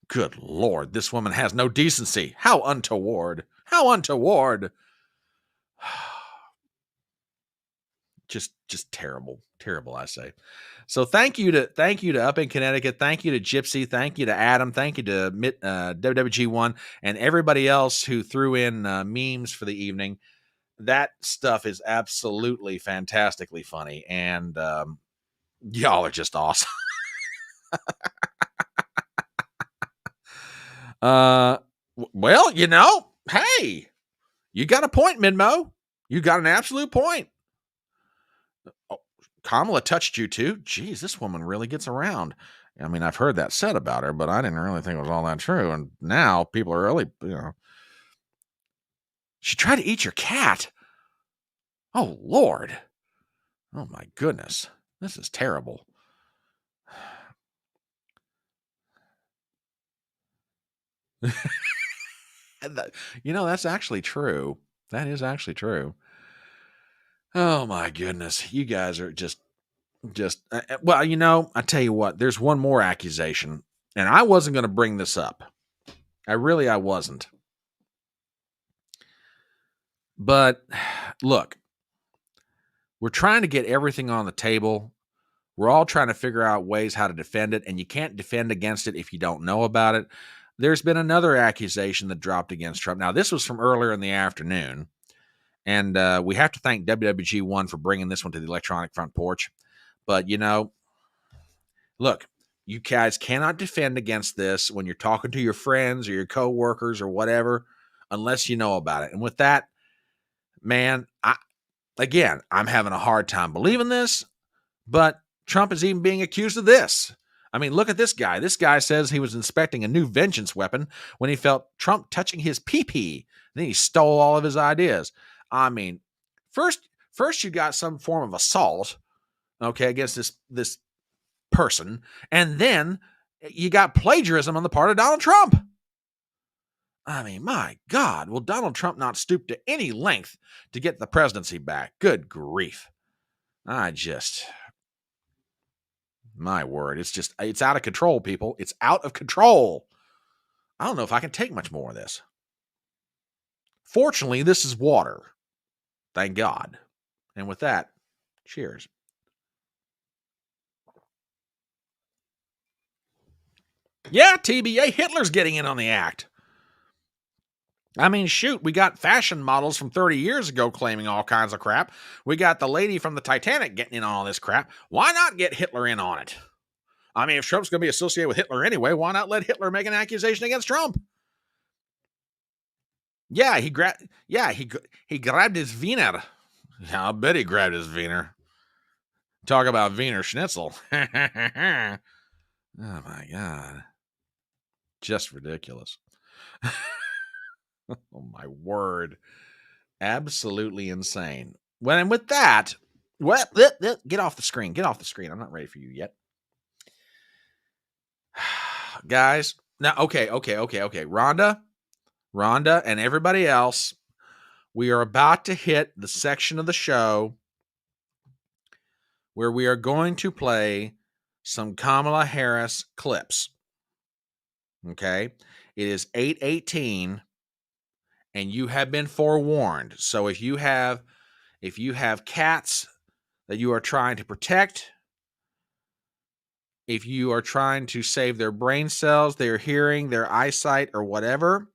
Good Lord, this woman has no decency. How untoward. How untoward. Just terrible. Terrible, I say. So thank you to Up in Connecticut. Thank you to Gypsy. Thank you to Adam. Thank you to WWG1 and everybody else who threw in memes for the evening. That stuff is absolutely fantastically funny. And y'all are just awesome. Well, hey, you got a point, Midmo. You got an absolute point. Oh, Kamala touched you too. Geez, this woman really gets around. I mean, I've heard that said about her, but I didn't really think it was all that true. And now people are really, she tried to eat your cat. Oh, Lord. Oh, my goodness. This is terrible. That's actually true. That is actually true. Oh, my goodness. You guys are just, well, I tell you what, there's one more accusation, and I wasn't going to bring this up. I wasn't. But look, we're trying to get everything on the table. We're all trying to figure out ways how to defend it, and you can't defend against it if you don't know about it. There's been another accusation that dropped against Trump. Now, this was from earlier in the afternoon, and we have to thank WWG1 for bringing this one to the electronic front porch. But, look, you guys cannot defend against this when you're talking to your friends or your coworkers or whatever, unless you know about it. And with that, man, I'm having a hard time believing this, but Trump is even being accused of this. I mean, look at this guy. This guy says he was inspecting a new vengeance weapon when he felt Trump touching his pee-pee. Then he stole all of his ideas. I mean, first you got some form of assault, okay, against this person, and then you got plagiarism on the part of Donald Trump. I mean, my God, will Donald Trump not stoop to any length to get the presidency back? Good grief. My word, it's out of control, people. It's out of control. I don't know if I can take much more of this. Fortunately, this is water. Thank God. And with that, cheers. Yeah, TBA, Hitler's getting in on the act. I mean, shoot, we got fashion models from 30 years ago claiming all kinds of crap. We got the lady from the Titanic getting in on all this crap. Why not get Hitler in on it? I mean, if Trump's going to be associated with Hitler anyway, why not let Hitler make an accusation against Trump? Yeah, he grabbed his Wiener. Yeah, I'll bet he grabbed his Wiener. Talk about Wiener Schnitzel. Oh my God. Just ridiculous. Oh my word. Absolutely insane. Well, and with that, get off the screen. Get off the screen. I'm not ready for you yet. Guys, now, okay. Rhonda, and everybody else, we are about to hit the section of the show where we are going to play some Kamala Harris clips. Okay? It is 8:18, and you have been forewarned. So if you have cats that you are trying to protect, if you are trying to save their brain cells, their hearing, their eyesight, or whatever,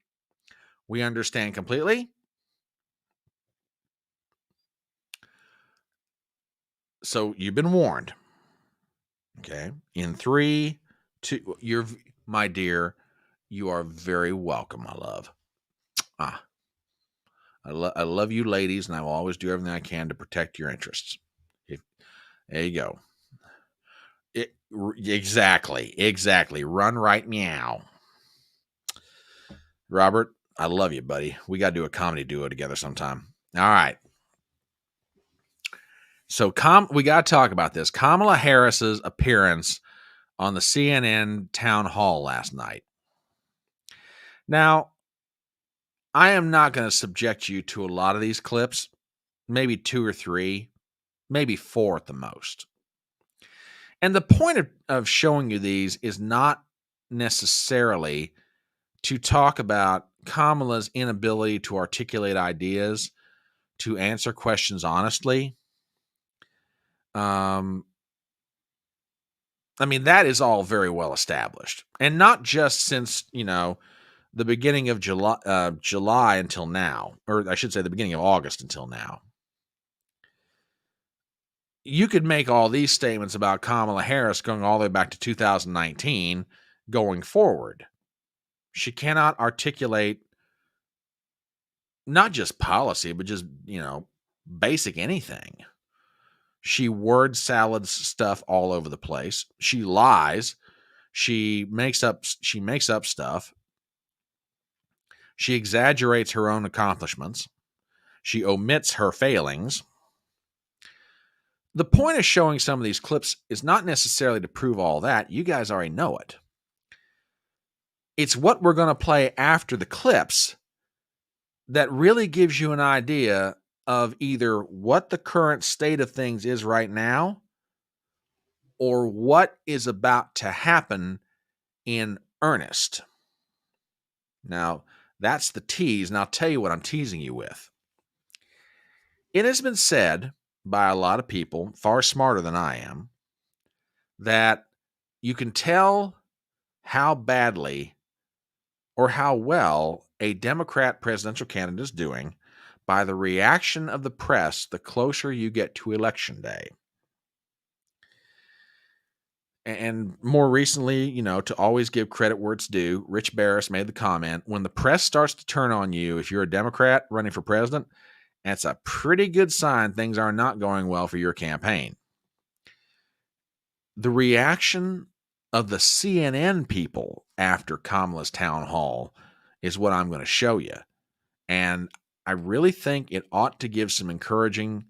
we understand completely. So you've been warned. Okay. In 3, 2, my dear, you are very welcome, my love. I love you ladies, and I will always do everything I can to protect your interests. There you go. Exactly. Run right meow. Robert, I love you, buddy. We got to do a comedy duo together sometime. All right. So we got to talk about this. Kamala Harris's appearance on the CNN town hall last night. Now, I am not going to subject you to a lot of these clips, maybe 2 or 3, maybe 4 at the most. And the point of showing you these is not necessarily to talk about Kamala's inability to articulate ideas, to answer questions honestly. I mean, that is all very well established. And not just since, the beginning of July until now, or I should say the beginning of August until now. You could make all these statements about Kamala Harris going all the way back to 2019 going forward. She cannot articulate not just policy, but just, basic anything. She word salads stuff all over the place. She lies. She makes up stuff. She exaggerates her own accomplishments. She omits her failings. The point of showing some of these clips is not necessarily to prove all that. You guys already know it. It's what we're going to play after the clips that really gives you an idea of either what the current state of things is right now or what is about to happen in earnest. Now, that's the tease, and I'll tell you what I'm teasing you with. It has been said by a lot of people, far smarter than I am, that you can tell how badly or how well a Democrat presidential candidate is doing by the reaction of the press the closer you get to Election Day. And more recently, to always give credit where it's due, Rich Barris made the comment, when the press starts to turn on you, if you're a Democrat running for president, that's a pretty good sign things are not going well for your campaign. The reaction of the CNN people after Kamala's town hall is what I'm going to show you. And I really think it ought to give some encouraging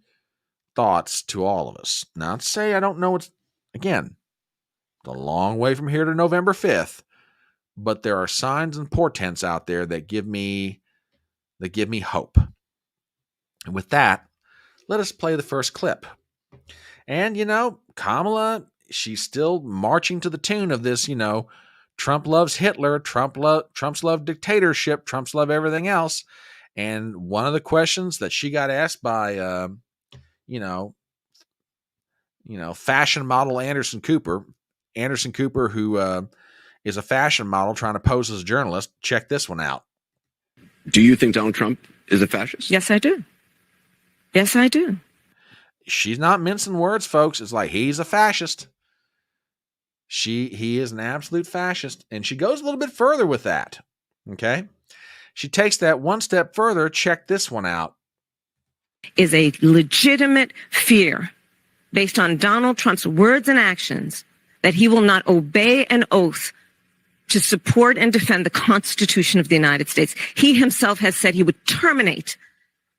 thoughts to all of us. Not to say I don't know it's, again, a long way from here to November 5th, but there are signs and portents out there that give me hope. And with that, let us play the first clip. And, Kamala, she's still marching to the tune of this, Trump loves Hitler, Trump's love dictatorship, Trump's love everything else. And one of the questions that she got asked by, fashion model Anderson Cooper, who is a fashion model trying to pose as a journalist. Check this one out. Do you think Donald Trump is a fascist? Yes, I do. Yes, I do. She's not mincing words, folks. It's like, he's a fascist. He is an absolute fascist. And she goes a little bit further with that. Okay. She takes that one step further. Check this one out. Is a legitimate fear based on Donald Trump's words and actions that he will not obey an oath to support and defend the Constitution of the United States. He himself has said he would terminate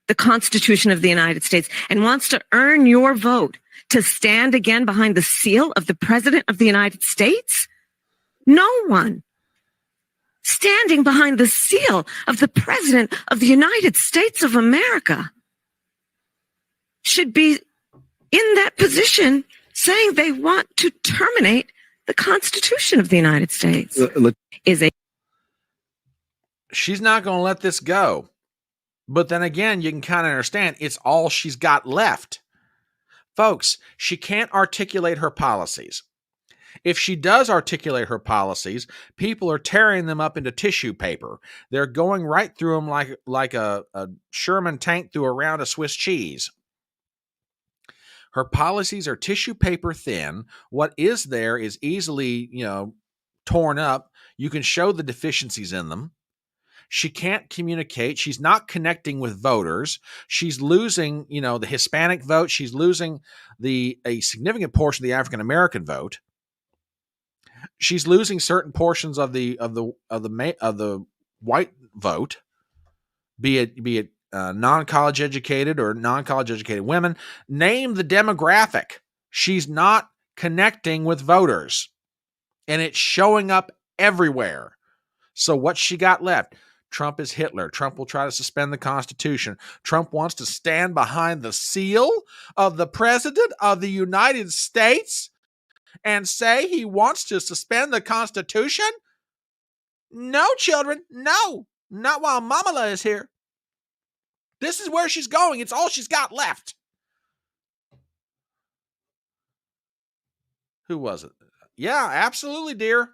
the Constitution of the United States and wants to earn your vote to stand again behind the seal of the President of the United States? No one standing behind the seal of the President of the United States of America should be in that position saying they want to terminate the Constitution of the United States. She's not going to let this go. But then again, you can kind of understand it's all she's got left. Folks, she can't articulate her policies. If she does articulate her policies, people are tearing them up into tissue paper. They're going right through them like a Sherman tank through a round of Swiss cheese. Her policies are tissue paper thin. What is there is easily, torn up. You can show the deficiencies in them. She can't communicate. She's not connecting with voters. She's losing, the Hispanic vote. She's losing a significant portion of the African American vote. She's losing certain portions of the white vote, be it non-college educated or non-college educated women. Name the demographic. She's not connecting with voters, and it's showing up everywhere. So what she got left? Trump is Hitler. Trump will try to suspend the Constitution. Trump wants to stand behind the seal of the President of the United States and say he wants to suspend the Constitution? No, children. No. Not while Kamala is here. This is where she's going. It's all she's got left. Who was it? Yeah, absolutely, dear.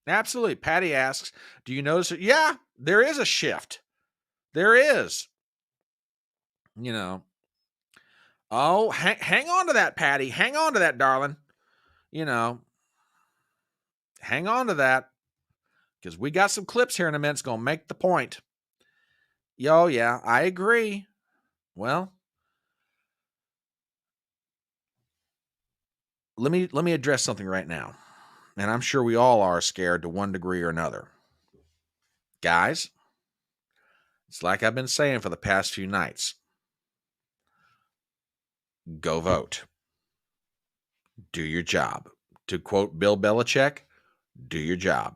Absolutely. Patty asks, do you notice it? Yeah, there is a shift. There is. Oh, hang on to that, Patty. Hang on to that, darling. Hang on to that. Because we got some clips here in a minute. It's going to make the point. Yo, yeah, I agree. Well, let me address something right now. And I'm sure we all are scared to one degree or another. Guys, it's like I've been saying for the past few nights. Go vote. Do your job. To quote Bill Belichick, do your job.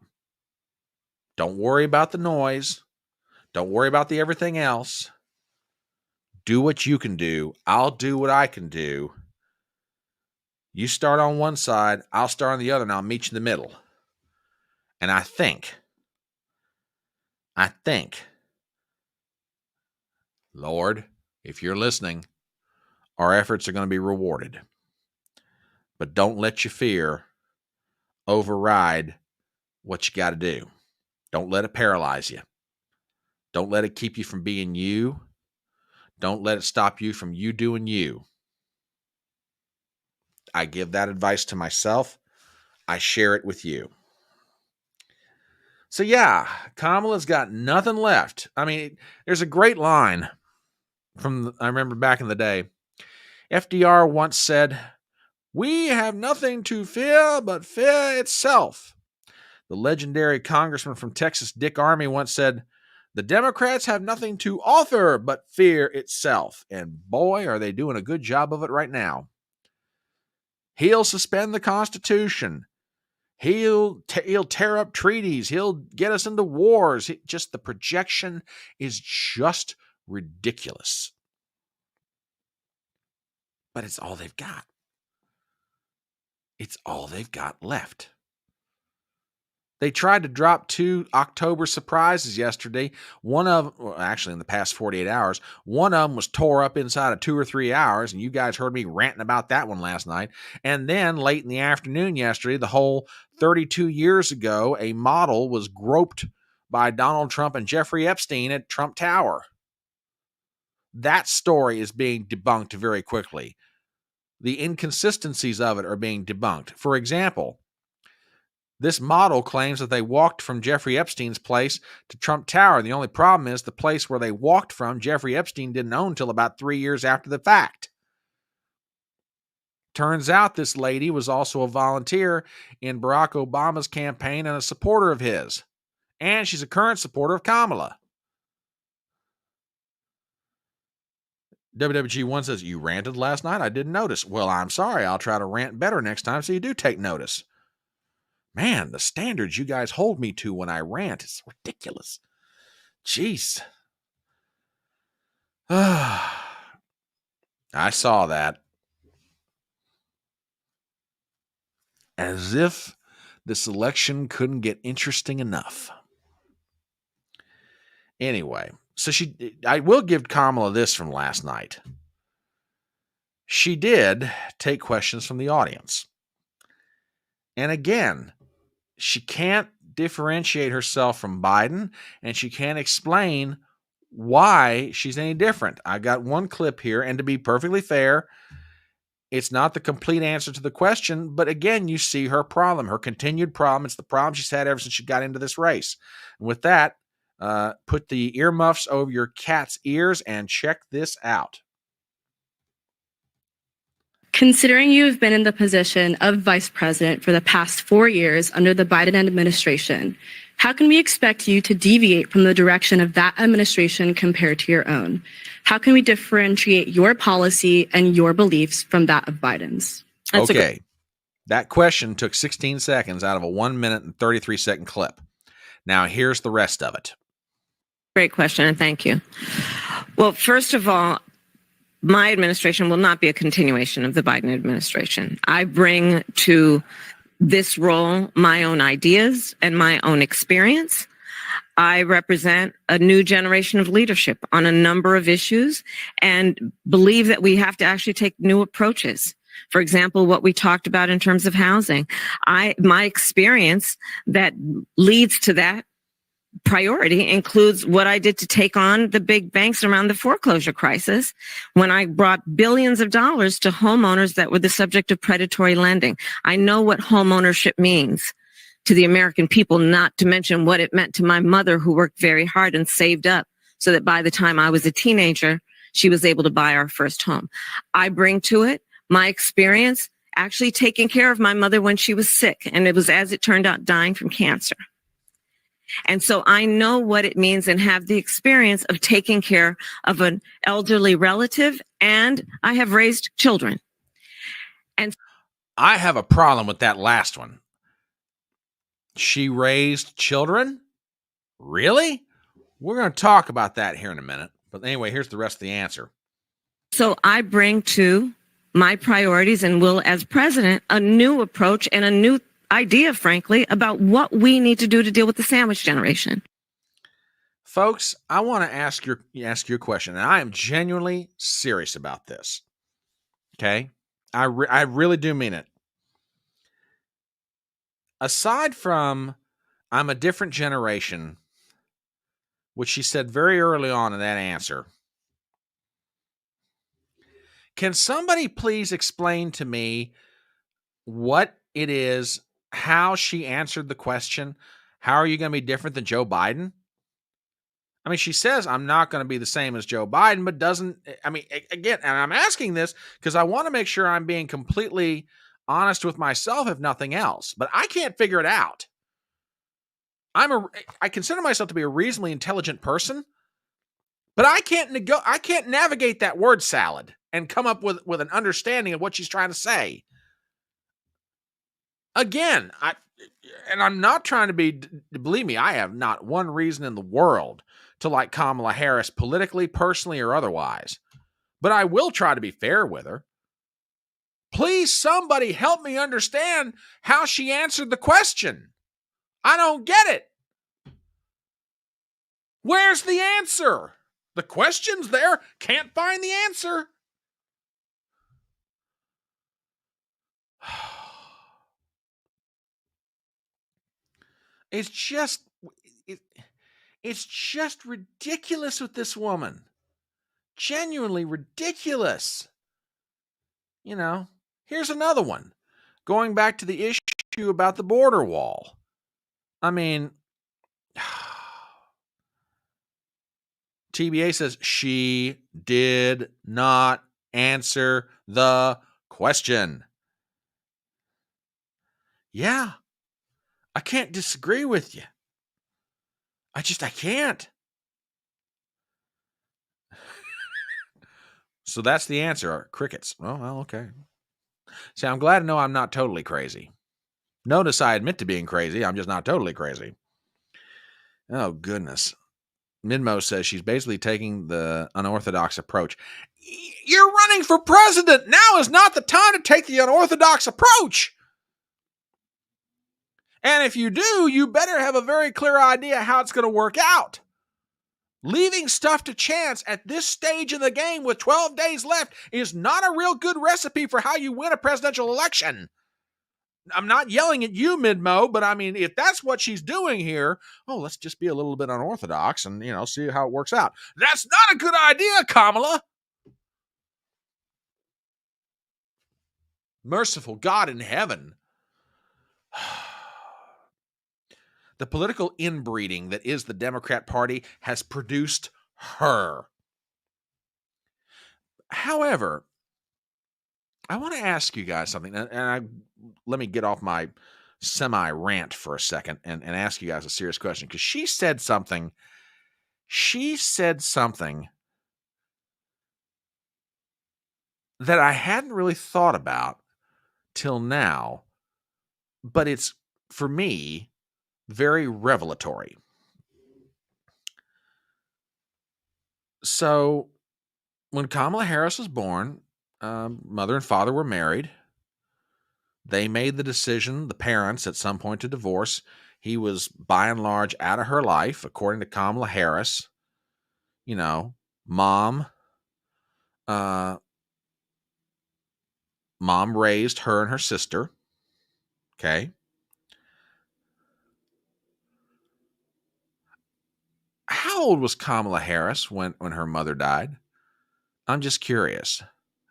Don't worry about the noise. Don't worry about the everything else. Do what you can do. I'll do what I can do. You start on one side, I'll start on the other, and I'll meet you in the middle. And I think, Lord, if you're listening, our efforts are going to be rewarded. But don't let your fear override what you got to do. Don't let it paralyze you. Don't let it keep you from being you. Don't let it stop you from you doing you. I give that advice to myself. I share it with you. So yeah, Kamala's got nothing left. I mean, there's a great line I remember back in the day. FDR once said, "We have nothing to fear but fear itself." The legendary congressman from Texas, Dick Armey, once said, "The Democrats have nothing to offer but fear itself." And boy, are they doing a good job of it right now. He'll suspend the Constitution. He'll tear up treaties. He'll get us into wars. Just the projection is just ridiculous. But it's all they've got. It's all they've got left. They tried to drop 2 October surprises yesterday. One of them, well, actually in the past 48 hours, one of them was tore up inside of 2 or 3 hours, and you guys heard me ranting about that one last night. And then late in the afternoon yesterday, the whole 32 years ago, a model was groped by Donald Trump and Jeffrey Epstein at Trump Tower. That story is being debunked very quickly. The inconsistencies of it are being debunked. For example, this model claims that they walked from Jeffrey Epstein's place to Trump Tower. The only problem is the place where they walked from, Jeffrey Epstein didn't own until about 3 years after the fact. Turns out this lady was also a volunteer in Barack Obama's campaign and a supporter of his. And she's a current supporter of Kamala. WWG1 says, you ranted last night? I didn't notice. Well, I'm sorry. I'll try to rant better next time so you do take notice. Man, the standards you guys hold me to when I rant is ridiculous. Jeez. I saw that. As if this election couldn't get interesting enough. Anyway, so I will give Kamala this from last night. She did take questions from the audience. And again, she can't differentiate herself from Biden, and she can't explain why she's any different. I got one clip here, and to be perfectly fair, it's not the complete answer to the question, but again, you see her problem, her continued problem. It's the problem she's had ever since she got into this race. And with that, put the earmuffs over your cat's ears and check this out. Considering you have been in the position of vice president for the past 4 years under the Biden administration, how can we expect you to deviate from the direction of that administration compared to your own? How can we differentiate your policy and your beliefs from that of Biden's? Okay. That question took 16 seconds out of a 1 minute and 33-second clip. Now, here's the rest of it. Great question, and thank you. Well, first of all, my administration will not be a continuation of the Biden administration. I bring to this role my own ideas and my own experience. I represent a new generation of leadership on a number of issues and believe that we have to actually take new approaches. For example, what we talked about in terms of housing. My experience that leads to that priority includes what I did to take on the big banks around the foreclosure crisis when I brought billions of dollars to homeowners that were the subject of predatory lending. I know what homeownership means to the American people, not to mention what it meant to my mother, who worked very hard and saved up so that by the time I was a teenager, she was able to buy our first home. I bring to it my experience actually taking care of my mother when she was sick, and it was, as it turned out, dying from cancer. And so I know what it means and have the experience of taking care of an elderly relative, and I have raised children. And I have a problem with that last one. She raised children? Really? We're going to talk about that here in a minute. But anyway, here's the rest of the answer. So I bring to my priorities and will, as president, a new approach and a new idea, frankly, about what we need to do to deal with the sandwich generation. Folks, I want to ask you a question, and I am genuinely serious about this. Okay? I really do mean it. Aside from I'm a different generation, which she said very early on in that answer, can somebody please explain to me what it is, how she answered the question? How are you going to be different than Joe Biden? I mean, she says, I'm not going to be the same as Joe Biden, but doesn't, I mean, again, and I'm asking this because I want to make sure I'm being completely honest with myself, if nothing else, but I can't figure it out. I consider myself to be a reasonably intelligent person, but I can't navigate that word salad and come up with an understanding of what she's trying to say. Again, I'm not trying to be, believe me, I have not one reason in the world to like Kamala Harris politically, personally, or otherwise, but I will try to be fair with her. Please, somebody help me understand how she answered the question. I don't get it. Where's the answer? The question's there. Can't find the answer. It's just ridiculous with this woman. Genuinely ridiculous. You know, here's another one. Going back to the issue about the border wall. I mean, TBA says she did not answer the question. Yeah, I can't disagree with you. I can't. So that's the answer. Crickets. Oh, well, okay. See, I'm glad to know I'm not totally crazy. Notice I admit to being crazy. I'm just not totally crazy. Oh, goodness. Minmo says she's basically taking the unorthodox approach. You're running for president. Now is not the time to take the unorthodox approach. And if you do, you better have a very clear idea how it's going to work out. Leaving stuff to chance at this stage in the game with 12 days left is not a real good recipe for how you win a presidential election. I'm not yelling at you, Midmo, but I mean, if that's what she's doing here, let's just be a little bit unorthodox and, see how it works out. That's not a good idea, Kamala. Merciful God in heaven. The political inbreeding that is the Democrat Party has produced her. However, I want to ask you guys something, and let me get off my semi-rant for a second and ask you guys a serious question, because she said something that I hadn't really thought about till now, but it's, for me, very revelatory. So, when Kamala Harris was born, mother and father were married. They made the decision, the parents, at some point to divorce. He was, by and large, out of her life, according to Kamala Harris. Mom raised her and her sister. Okay. How old was Kamala Harris when her mother died? I'm just curious.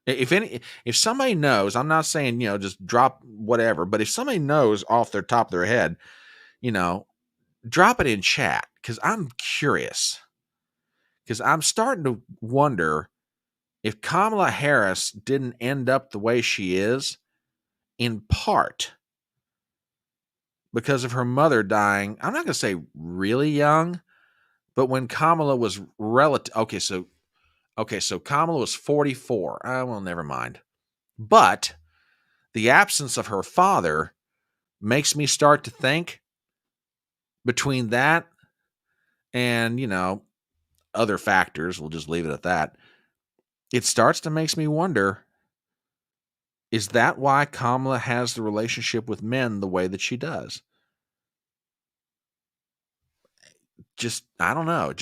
If somebody knows, I'm not saying, just drop whatever, but if somebody knows off their top of their head, drop it in chat, because I'm curious. Because I'm starting to wonder if Kamala Harris didn't end up the way she is, in part because of her mother dying. I'm not going to say really young, but when Kamala was Okay, so Kamala was 44. Well, never mind. But the absence of her father makes me start to think, between that and, other factors, we'll just leave it at that, it starts to make me wonder, is that why Kamala has the relationship with men the way that she does? I don't know.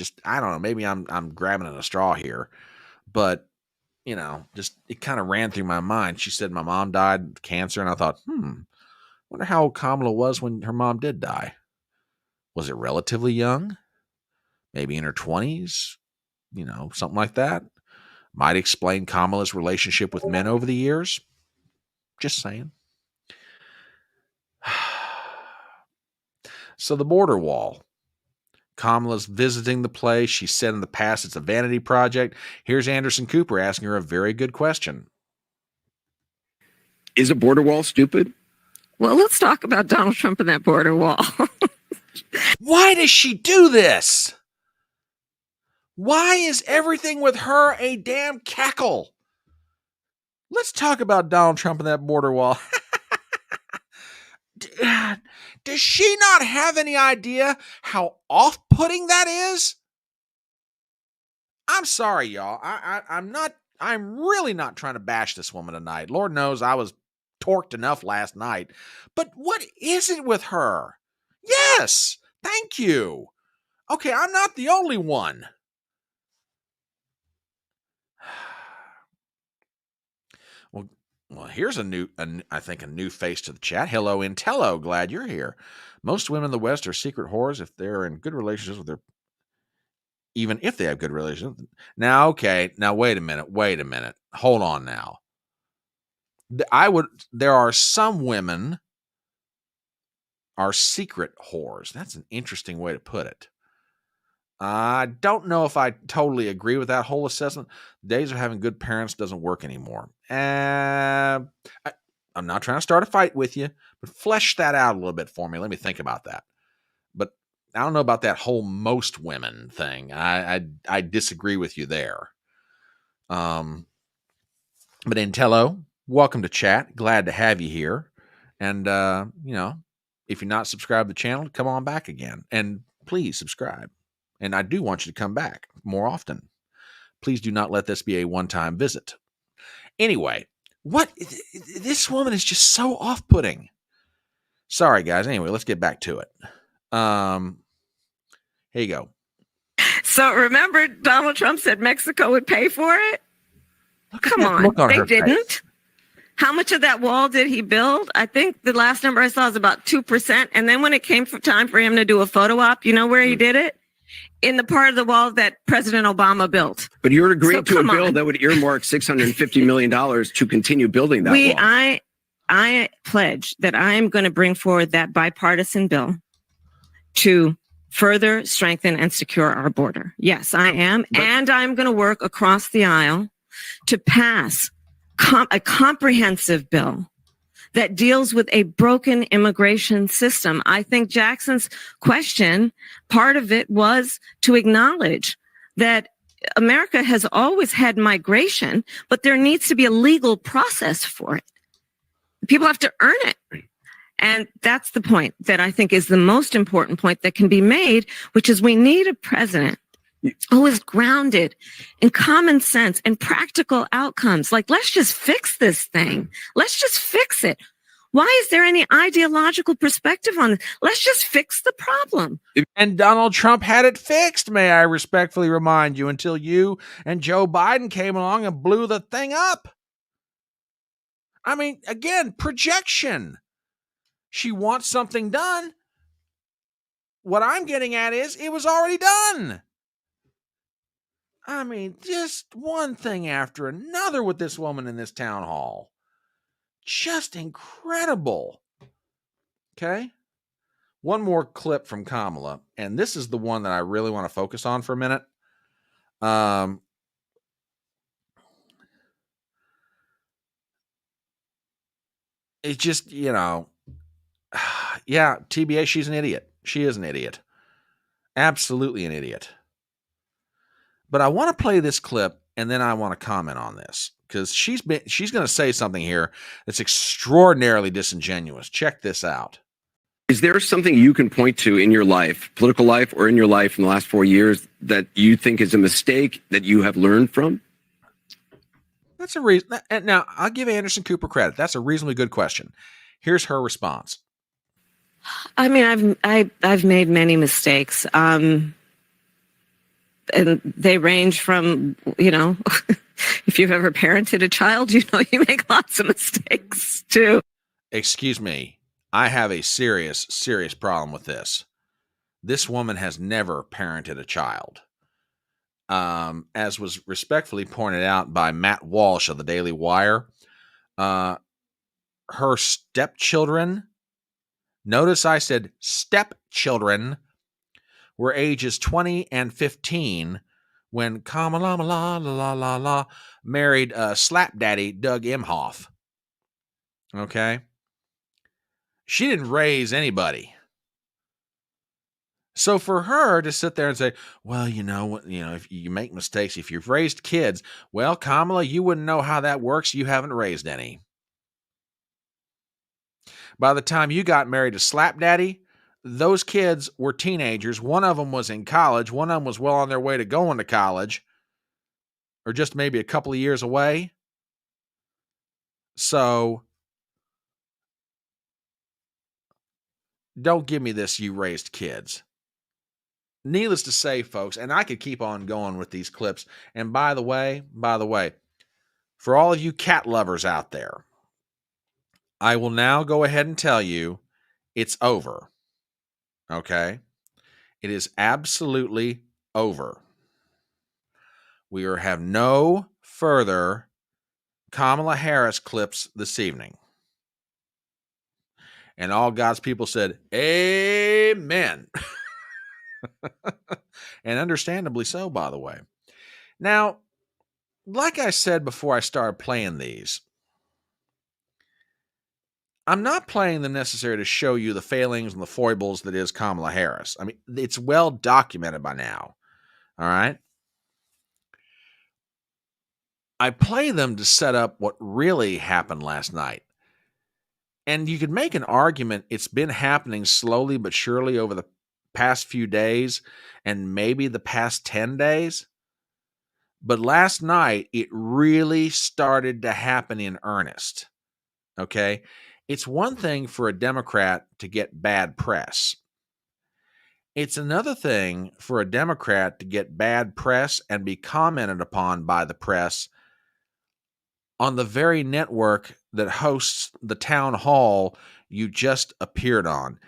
Maybe I'm grabbing at a straw here, but it kind of ran through my mind. She said my mom died of cancer, and I thought, wonder how old Kamala was when her mom did die. Was it relatively young? Maybe in her 20s? Something like that. Might explain Kamala's relationship with men over the years. Just saying. So the border wall. Kamala's visiting the place. She said in the past it's a vanity project. Here's Anderson Cooper asking her a very good question. Is a border wall stupid? Well, let's talk about Donald Trump and that border wall. Why does she do this? Why is everything with her a damn cackle? Let's talk about Donald Trump and that border wall. Does she not have any idea how off-putting that is? I'm sorry, y'all. I'm really not trying to bash this woman tonight. Lord knows I was torqued enough last night. But what is it with her? Yes. Thank you. Okay, I'm not the only one. Well, here's I think a new face to the chat. Hello, Intello. Glad you're here. Most women in the West are secret whores if they're in good relationships with even if they have good relationships. Now, okay. Now, wait a minute. Hold on now. There are some women are secret whores. That's an interesting way to put it. I don't know if I totally agree with that whole assessment. Days of having good parents doesn't work anymore. I'm not trying to start a fight with you, but flesh that out a little bit for me. Let me think about that. But I don't know about that whole most women thing. I disagree with you there. But Intello, welcome to chat. Glad to have you here. And, if you're not subscribed to the channel, come on back again. And please subscribe. And I do want you to come back more often. Please do not let this be a one-time visit. Anyway, this woman is just so off-putting. Sorry, guys. Anyway, let's get back to it. Here you go. So remember, Donald Trump said Mexico would pay for it? Come on, they didn't. Face. How much of that wall did he build? I think the last number I saw is about 2%. And then when it came time for him to do a photo op, you know where he did it? In the part of the wall that President Obama built. But you're agreeing to a bill that would earmark $650 million to continue building that wall. I pledge that I am going to bring forward that bipartisan bill to further strengthen and secure our border. Yes, I am. And I'm going to work across the aisle to pass a comprehensive bill that deals with a broken immigration system. I think Jackson's question, part of it was to acknowledge that America has always had migration, but there needs to be a legal process for it. People have to earn it. And that's the point that I think is the most important point that can be made, which is we need a president who is grounded in common sense and practical outcomes. Like, let's just fix this thing. Let's just fix it. Why is there any ideological perspective on it? Let's just fix the problem. And Donald Trump had it fixed, may I respectfully remind you, until you and Joe Biden came along and blew the thing up. I mean, again, projection. She wants something done. What I'm getting at is it was already done. I mean, just one thing after another with this woman in this town hall. Just incredible. Okay. One more clip from Kamala, and this is the one that I really want to focus on for a minute. It's just, yeah, TBA, she's an idiot. She is an idiot. Absolutely an idiot. But I want to play this clip, and then I want to comment on this, because she's going to say something here that's extraordinarily disingenuous. Check this out. Is there something you can point to in your life, political life, or in your life in the last 4 years that you think is a mistake that you have learned from? That's a reason. Now, I'll give Anderson Cooper credit. That's a reasonably good question. Here's her response. I mean, I've made many mistakes. And they range from, if you've ever parented a child, you make lots of mistakes too. Excuse me. I have a serious, serious problem with this. This woman has never parented a child. As was respectfully pointed out by Matt Walsh of the Daily Wire, her stepchildren, notice I said stepchildren, were ages 20 and 15 when Kamala married slap daddy Doug Emhoff. Okay? She didn't raise anybody. So for her to sit there and say, well, if you make mistakes, if you've raised kids, well, Kamala, you wouldn't know how that works. You haven't raised any. By the time you got married to slap daddy, those kids were teenagers. One of them was in college. One of them was well on their way to going to college, or just maybe a couple of years away. So don't give me this, you raised kids. Needless to say, folks, and I could keep on going with these clips. And by the way, for all of you cat lovers out there, I will now go ahead and tell you it's over. Okay? It is absolutely over. We have no further Kamala Harris clips this evening. And all God's people said, amen. And understandably so, by the way. Now, like I said before I started playing these, I'm not playing them necessarily to show you the failings and the foibles that is Kamala Harris. I mean, it's well documented by now. All right? I play them to set up what really happened last night. And you could make an argument it's been happening slowly but surely over the past few days and maybe the past 10 days. But last night, it really started to happen in earnest. Okay? It's one thing for a Democrat to get bad press. It's another thing for a Democrat to get bad press and be commented upon by the press on the very network that hosts the town hall you just appeared on.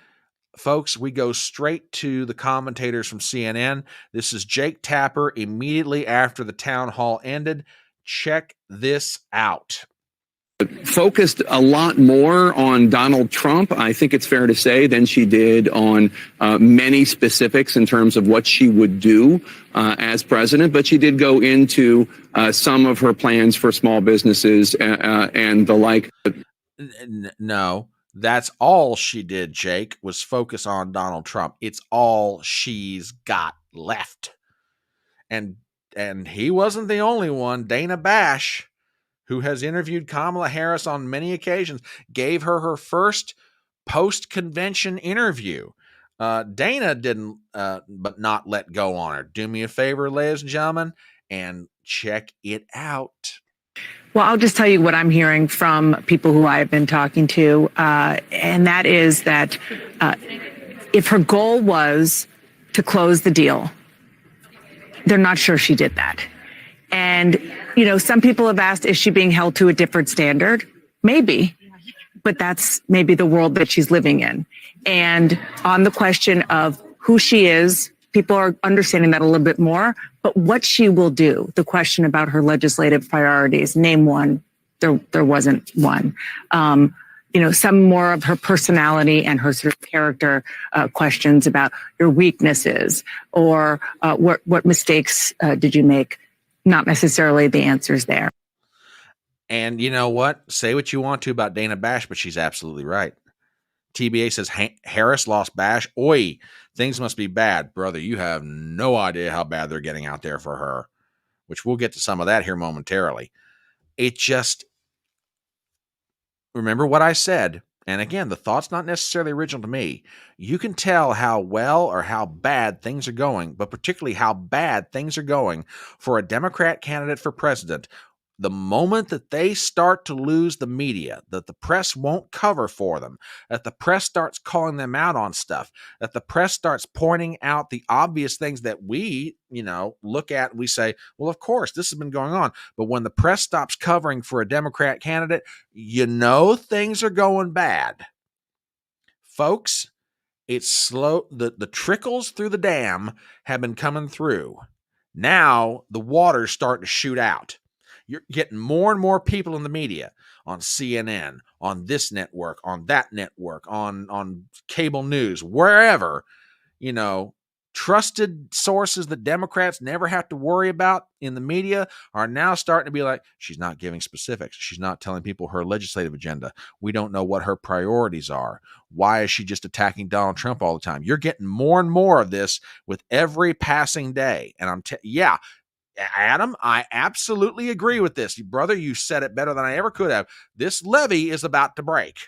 Folks, we go straight to the commentators from CNN. This is Jake Tapper immediately after the town hall ended. Check this out. Focused a lot more on Donald Trump, I think it's fair to say, than she did on many specifics in terms of what she would do as president. But she did go into some of her plans for small businesses and the like. No, that's all she did, Jake, was focus on Donald Trump. It's all she's got left. And he wasn't the only one. Dana Bash, who has interviewed Kamala Harris on many occasions, gave her first post-convention interview. Dana didn't, but not let go on her. Do me a favor, ladies and gentlemen, and check it out. Well, I'll just tell you what I'm hearing from people who I've been talking to, and that is that if her goal was to close the deal, they're not sure she did that. And, you know, some people have asked, is she being held to a different standard? Maybe, but that's maybe the world that she's living in. And on the question of who she is, people are understanding that a little bit more, but what she will do, the question about her legislative priorities, name one, there wasn't one. You know, some more of her personality and her sort of character questions about your weaknesses or what mistakes did you make? Not necessarily the answers there. And you know what? Say what you want to about Dana Bash, but she's absolutely right. TBA says Harris lost Bash. Oi, things must be bad. Brother, you have no idea how bad they're getting out there for her, which we'll get to some of that here momentarily. It just, remember what I said. And again, the thought's not necessarily original to me. You can tell how well or how bad things are going, but particularly how bad things are going for a Democrat candidate for president. The moment that they start to lose the media, that the press won't cover for them, that the press starts calling them out on stuff, that the press starts pointing out the obvious things that we, you know, look at and we say, well, of course, this has been going on. But when the press stops covering for a Democrat candidate, you know things are going bad. Folks, it's slow. The trickles through the dam have been coming through. Now the water's starting to shoot out. You're getting more and more people in the media, on CNN, on this network, on that network, on cable news, wherever, you know, trusted sources that Democrats never have to worry about in the media are now starting to be like, she's not giving specifics. She's not telling people her legislative agenda. We don't know what her priorities are. Why is she just attacking Donald Trump all the time? You're getting more and more of this with every passing day. And yeah, Adam, I absolutely agree with this. Brother, you said it better than I ever could have. This levee is about to break.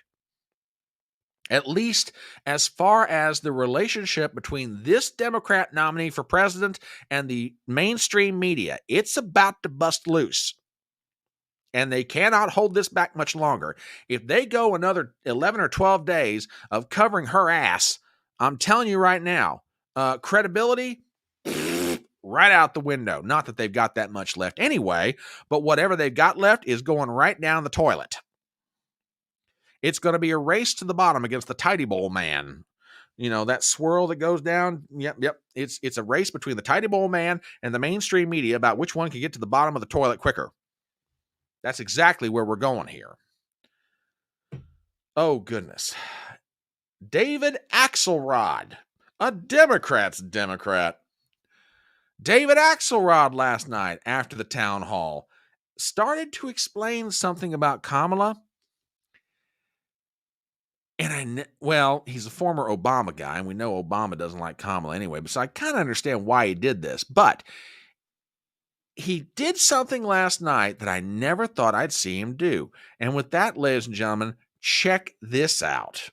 At least as far as the relationship between this Democrat nominee for president and the mainstream media, it's about to bust loose. and they cannot hold this back much longer. If they go another 11 or 12 days of covering her ass, I'm telling you right now, credibility, right out the window. Not that they've got that much left anyway, but whatever they've got left is going right down the toilet. It's going to be a race to the bottom against the tidy bowl man. You know, that swirl that goes down. Yep. It's a race between the tidy bowl man and the mainstream media about which one can get to the bottom of the toilet quicker. That's exactly where we're going here. Oh, goodness. David Axelrod, a Democrat's Democrat. David Axelrod last night after the town hall started to explain something about Kamala. And he's a former Obama guy, and we know Obama doesn't like Kamala anyway, so I kind of understand why he did this. But he did something last night that I never thought I'd see him do. And with that, ladies and gentlemen, check this out.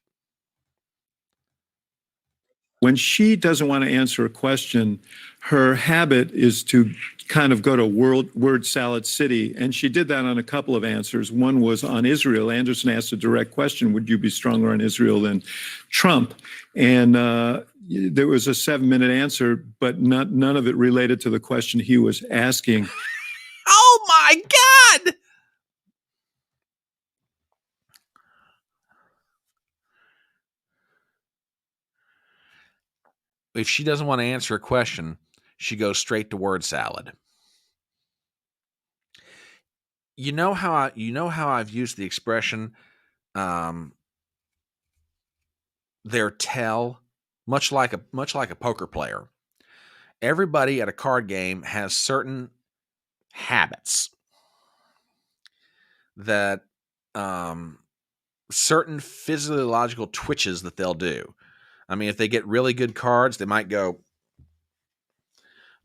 When she doesn't want to answer a question, her habit is to kind of go to word salad city. And she did that on a couple of answers. One was on Israel. Anderson asked a direct question, would you be stronger on Israel than Trump? And there was a 7-minute answer, but none of it related to the question he was asking. Oh, my God! If she doesn't want to answer a question, she goes straight to word salad. You know how I've used the expression, their tell, much like a poker player. Everybody at a card game has certain habits that certain physiological twitches that they'll do. I mean, if they get really good cards, they might go,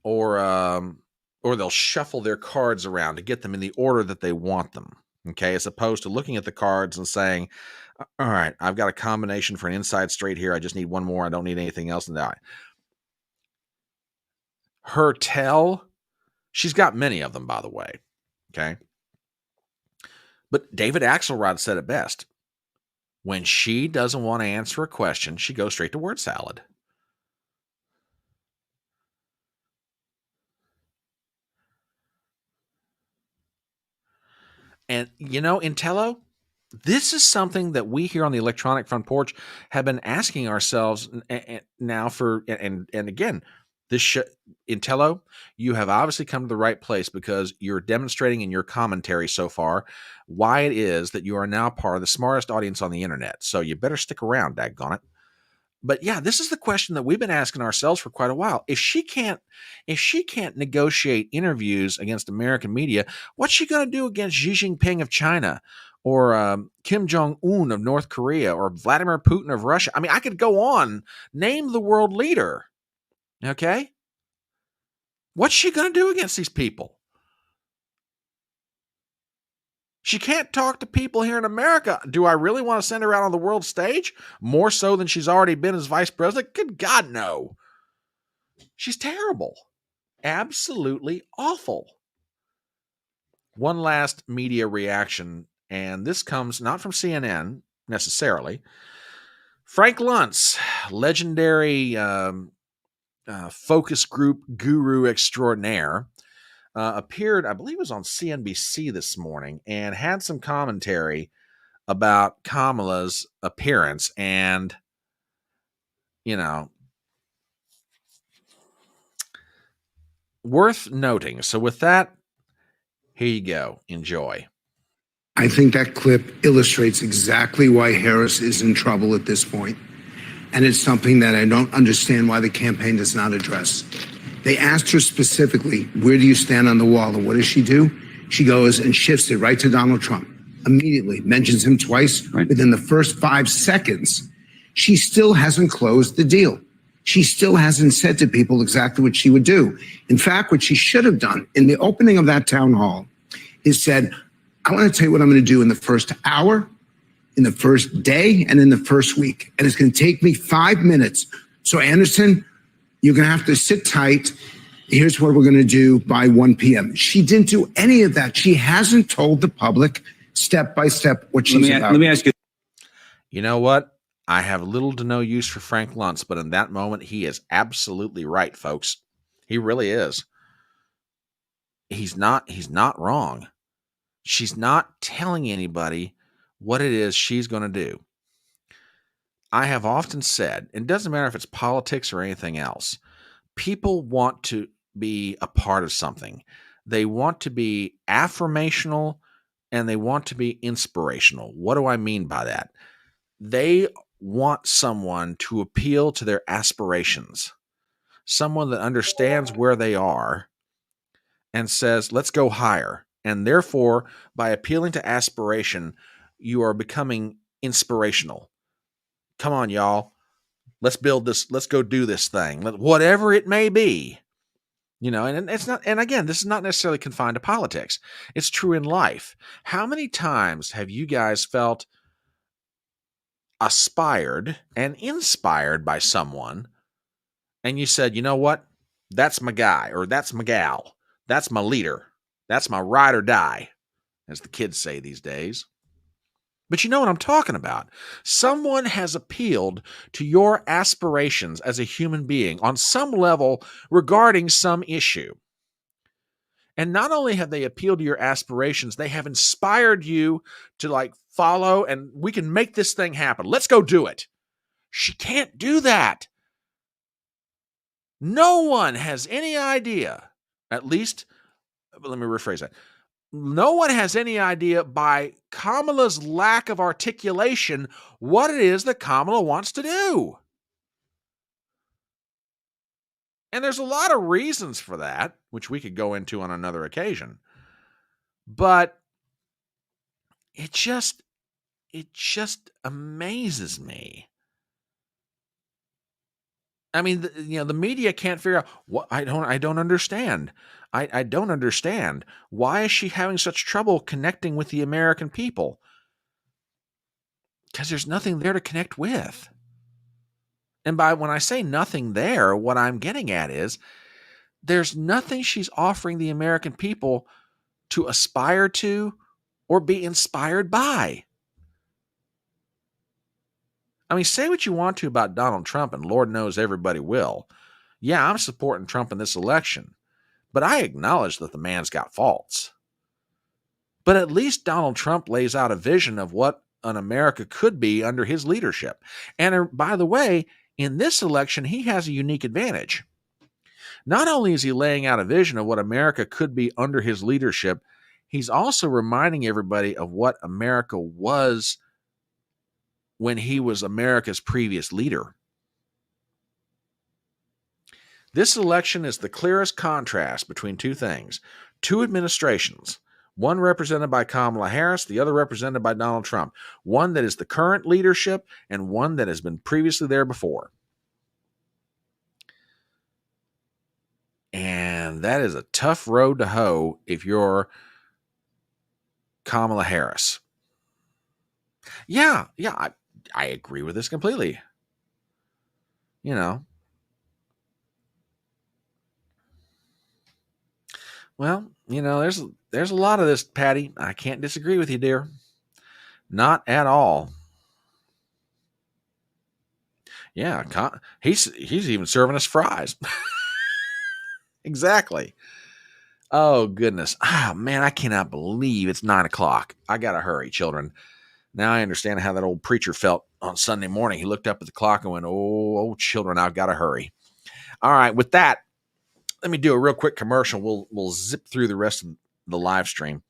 or they'll shuffle their cards around to get them in the order that they want them. Okay, as opposed to looking at the cards and saying, "All right, I've got a combination for an inside straight here. I just need one more. I don't need anything else." And her tell, she's got many of them, by the way. Okay, but David Axelrod said it best. When she doesn't want to answer a question, she goes straight to word salad. And, Intello, this is something that we here on the Electronic Front Porch have been asking ourselves now for, and again, Intello, you have obviously come to the right place because you're demonstrating in your commentary so far why it is that you are now part of the smartest audience on the internet. So you better stick around, daggone it. But yeah, this is the question that we've been asking ourselves for quite a while. If she can't negotiate interviews against American media, what's she going to do against Xi Jinping of China, or Kim Jong-un of North Korea, or Vladimir Putin of Russia? I mean, I could go on. Name the world leader. Okay? What's she going to do against these people? She can't talk to people here in America. Do I really want to send her out on the world stage? More so than she's already been as vice president? Good God, no. She's terrible. Absolutely awful. One last media reaction, and this comes not from CNN necessarily. Frank Luntz, legendary focus group guru extraordinaire, appeared, I believe it was on CNBC this morning, and had some commentary about Kamala's appearance. And, worth noting. So with that, here you go. Enjoy. I think that clip illustrates exactly why Harris is in trouble at this point. And it's something that I don't understand why the campaign does not address. They asked her specifically, where do you stand on the wall? And what does she do? She goes and shifts it right to Donald Trump. Immediately mentions him twice within the first 5 seconds. She still hasn't closed the deal. She still hasn't said to people exactly what she would do. In fact, what she should have done in the opening of that town hall is said, I want to tell you what I'm going to do in the first hour, in the first day, and in the first week. And it's going to take me 5 minutes. So Anderson, you're going to have to sit tight Here's what we're going to do by 1 p.m. She didn't do any of that. She hasn't told the public step by step what she's about. Let me ask you. You know what? I have little to no use for Frank Luntz, but in that moment, he is absolutely right, folks. He really is. He's not wrong. She's not telling anybody what it is she's going to do. I have often said, it doesn't matter if it's politics or anything else, people want to be a part of something. They want to be affirmational and they want to be inspirational. What do I mean by that? They want someone to appeal to their aspirations, someone that understands where they are and says, let's go higher. And therefore, by appealing to aspiration, you are becoming inspirational. Come on, y'all. Let's build this. Let's go do this thing. Whatever it may be. You know, and it's not, and again, this is not necessarily confined to politics. It's true in life. How many times have you guys felt aspired and inspired by someone and you said, you know what? That's my guy, or that's my gal. That's my leader. That's my ride or die, as the kids say these days. But you know what I'm talking about. Someone has appealed to your aspirations as a human being on some level regarding some issue. And not only have they appealed to your aspirations, they have inspired you to follow, and we can make this thing happen. Let's go do it. She can't do that. No one has any idea, at least, let me rephrase that. No one has any idea by Kamala's lack of articulation what it is that Kamala wants to do. And there's a lot of reasons for that, which we could go into on another occasion. But it just amazes me. I mean, the media can't figure out what I don't understand. I don't understand. Why is she having such trouble connecting with the American people? Because there's nothing there to connect with. And when I say nothing there, what I'm getting at is there's nothing she's offering the American people to aspire to or be inspired by. I mean, say what you want to about Donald Trump, and Lord knows everybody will. Yeah, I'm supporting Trump in this election, but I acknowledge that the man's got faults. But at least Donald Trump lays out a vision of what an America could be under his leadership. And by the way, in this election, he has a unique advantage. Not only is he laying out a vision of what America could be under his leadership, he's also reminding everybody of what America was when he was America's previous leader. This election is the clearest contrast between two things. Two administrations, one represented by Kamala Harris, the other represented by Donald Trump. One that is the current leadership and one that has been previously there before. And that is a tough road to hoe if you're Kamala Harris. Yeah, I agree with this completely. You know. Well, there's a lot of this, Patty. I can't disagree with you, dear. Not at all. Yeah, he's even serving us fries. Exactly. Oh, goodness. Man, I cannot believe it's 9 o'clock. I got to hurry, children. Now I understand how that old preacher felt on Sunday morning. He looked up at the clock and went, oh, children, I've got to hurry. All right, with that, let me do a real quick commercial. We'll zip through the rest of the live stream.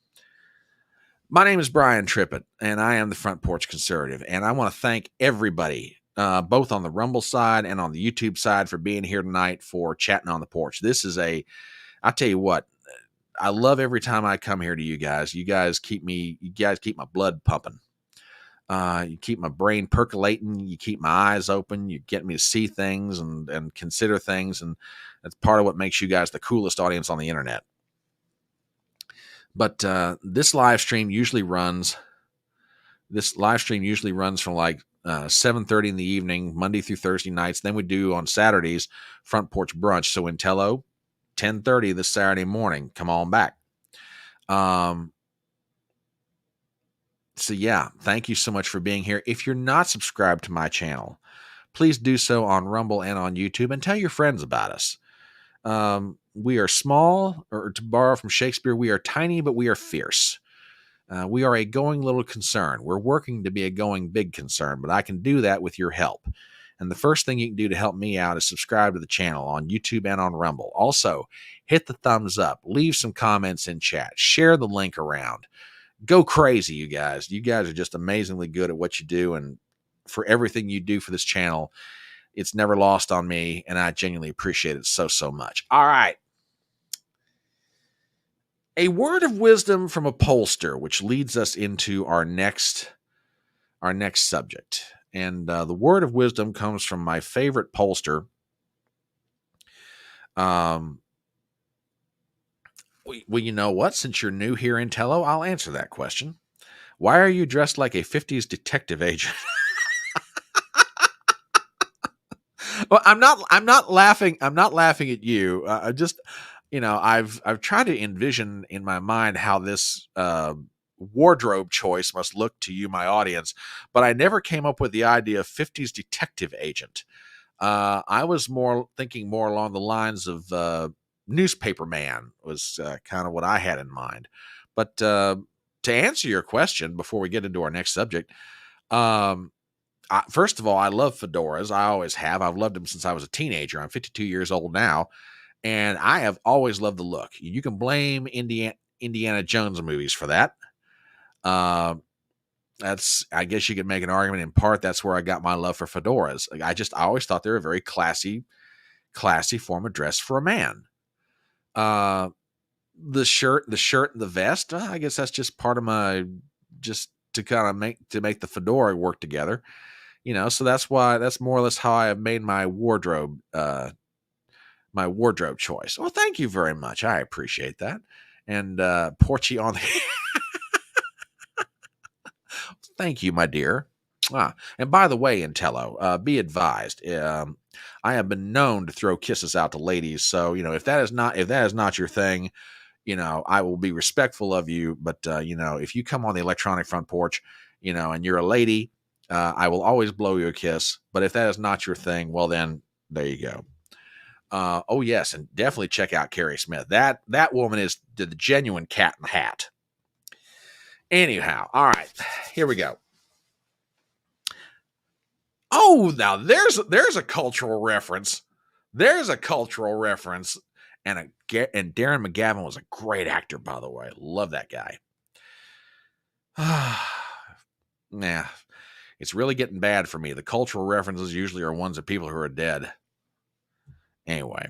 My name is Brian Trippett, and I am the Front Porch Conservative. And I want to thank everybody, both on the Rumble side and on the YouTube side, for being here tonight for Chatting on the Porch. This is I'll tell you what, I love every time I come here to you guys. You guys keep my blood pumping. You keep my brain percolating. You keep my eyes open. You get me to see things and consider things. And that's part of what makes you guys the coolest audience on the internet. But this live stream usually runs from 7:30 in the evening, Monday through Thursday nights. Then we do on Saturdays, Front Porch Brunch. So Intello, 10:30 this Saturday morning. Come on back. So yeah, thank you so much for being here. If you're not subscribed to my channel, please do so on Rumble and on YouTube, and tell your friends about us. We are small, or to borrow from Shakespeare, we are tiny, but we are fierce. We are a going little concern. We're working to be a going big concern, but I can do that with your help. And the first thing you can do to help me out is subscribe to the channel on YouTube and on Rumble. Also, hit the thumbs up, leave some comments in chat, share the link around. Go crazy, you guys. You guys are just amazingly good at what you do, and for everything you do for this channel, it's never lost on me, and I genuinely appreciate it so, so much. All right. A word of wisdom from a pollster, which leads us into our next subject. And the word of wisdom comes from my favorite pollster. Well, you know what? Since you're new here in Tello, I'll answer that question. Why are you dressed like a 50s detective agent? Well, I'm not laughing. I'm not laughing at you. I just, I've tried to envision in my mind how this wardrobe choice must look to you, my audience, but I never came up with the idea of 50s detective agent. I was thinking more along the lines of newspaper man was kind of what I had in mind. But to answer your question before we get into our next subject, first of all, I love fedoras. I always have. I've loved them since I was a teenager. I'm 52 years old now, and I have always loved the look. You can blame Indiana Jones movies for that. I guess you could make an argument in part that's where I got my love for fedoras. I always thought they were a very classy form of dress for a man. The shirt and the vest, I guess that's just part of my, just to kind of make the fedora work together. So that's more or less how I have made my wardrobe choice. Well, thank you very much. I appreciate that. And Porchy on the thank you, my dear. And by the way, Intello, be advised, I have been known to throw kisses out to ladies. So, if that is not your thing, I will be respectful of you. But, if you come on the electronic front porch, and you're a lady, I will always blow you a kiss. But if that is not your thing, well, then there you go. Oh yes. And definitely check out Carrie Smith. That woman is the genuine cat in the hat. Anyhow. All right, here we go. Oh, now there's a cultural reference. There's a cultural reference. And Darren McGavin was a great actor, by the way. Love that guy. Nah, it's really getting bad for me. The cultural references usually are ones of people who are dead. Anyway,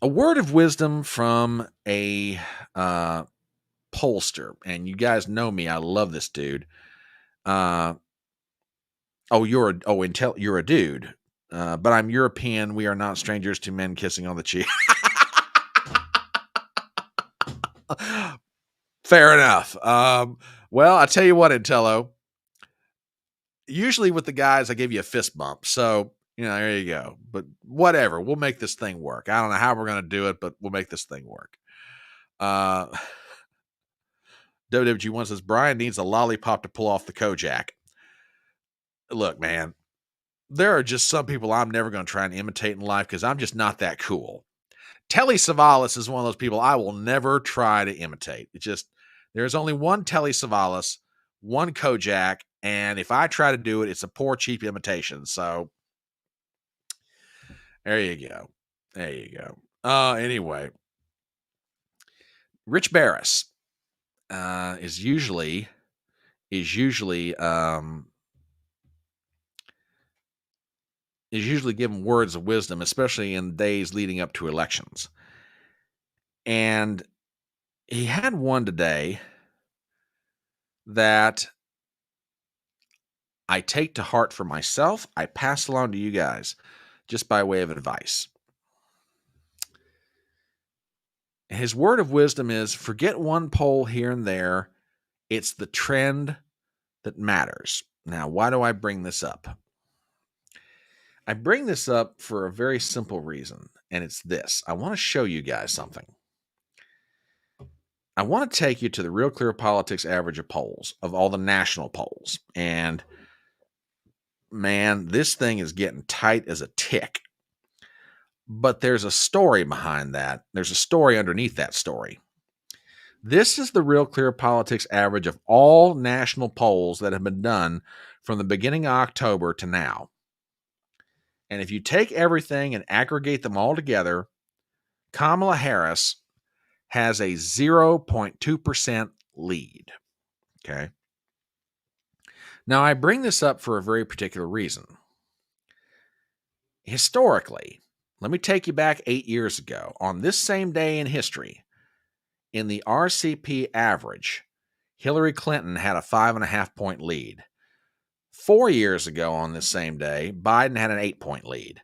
a word of wisdom from a pollster. And you guys know me. I love this dude. You're a dude. But I'm European. We are not strangers to men kissing on the cheek. Fair enough. Well, I tell you what, Intello. Usually with the guys, I give you a fist bump. So, there you go. But whatever. We'll make this thing work. I don't know how we're going to do it, but we'll make this thing work. WWG1 says, Brian needs a lollipop to pull off the Kojak. Look, man. There are just some people I'm never going to try and imitate in life because I'm just not that cool. Telly Savalas is one of those people I will never try to imitate. There's only one Telly Savalas, one Kojak, and if I try to do it, it's a poor, cheap imitation. So there you go. There you go. Anyway, Rich Barris is usually given words of wisdom, especially in days leading up to elections. And he had one today that I take to heart for myself. I pass along to you guys just by way of advice. His word of wisdom is, forget one poll here and there. It's the trend that matters. Now, why do I bring this up? I bring this up for a very simple reason. and it's this. I want to show you guys something. I want to take you to the Real Clear Politics average of polls, of all the national polls. And man, this thing is getting tight as a tick. But there's a story behind that. There's a story underneath that story. This is the Real Clear Politics average of all national polls that have been done from the beginning of October to now. And if you take everything and aggregate them all together, Kamala Harris has a 0.2% lead. Okay. Now, I bring this up for a very particular reason. Historically, let me take you back 8 years ago. On this same day in history, in the RCP average, Hillary Clinton had a 5.5-point lead. 4 years ago on this same day, Biden had an 8-point lead.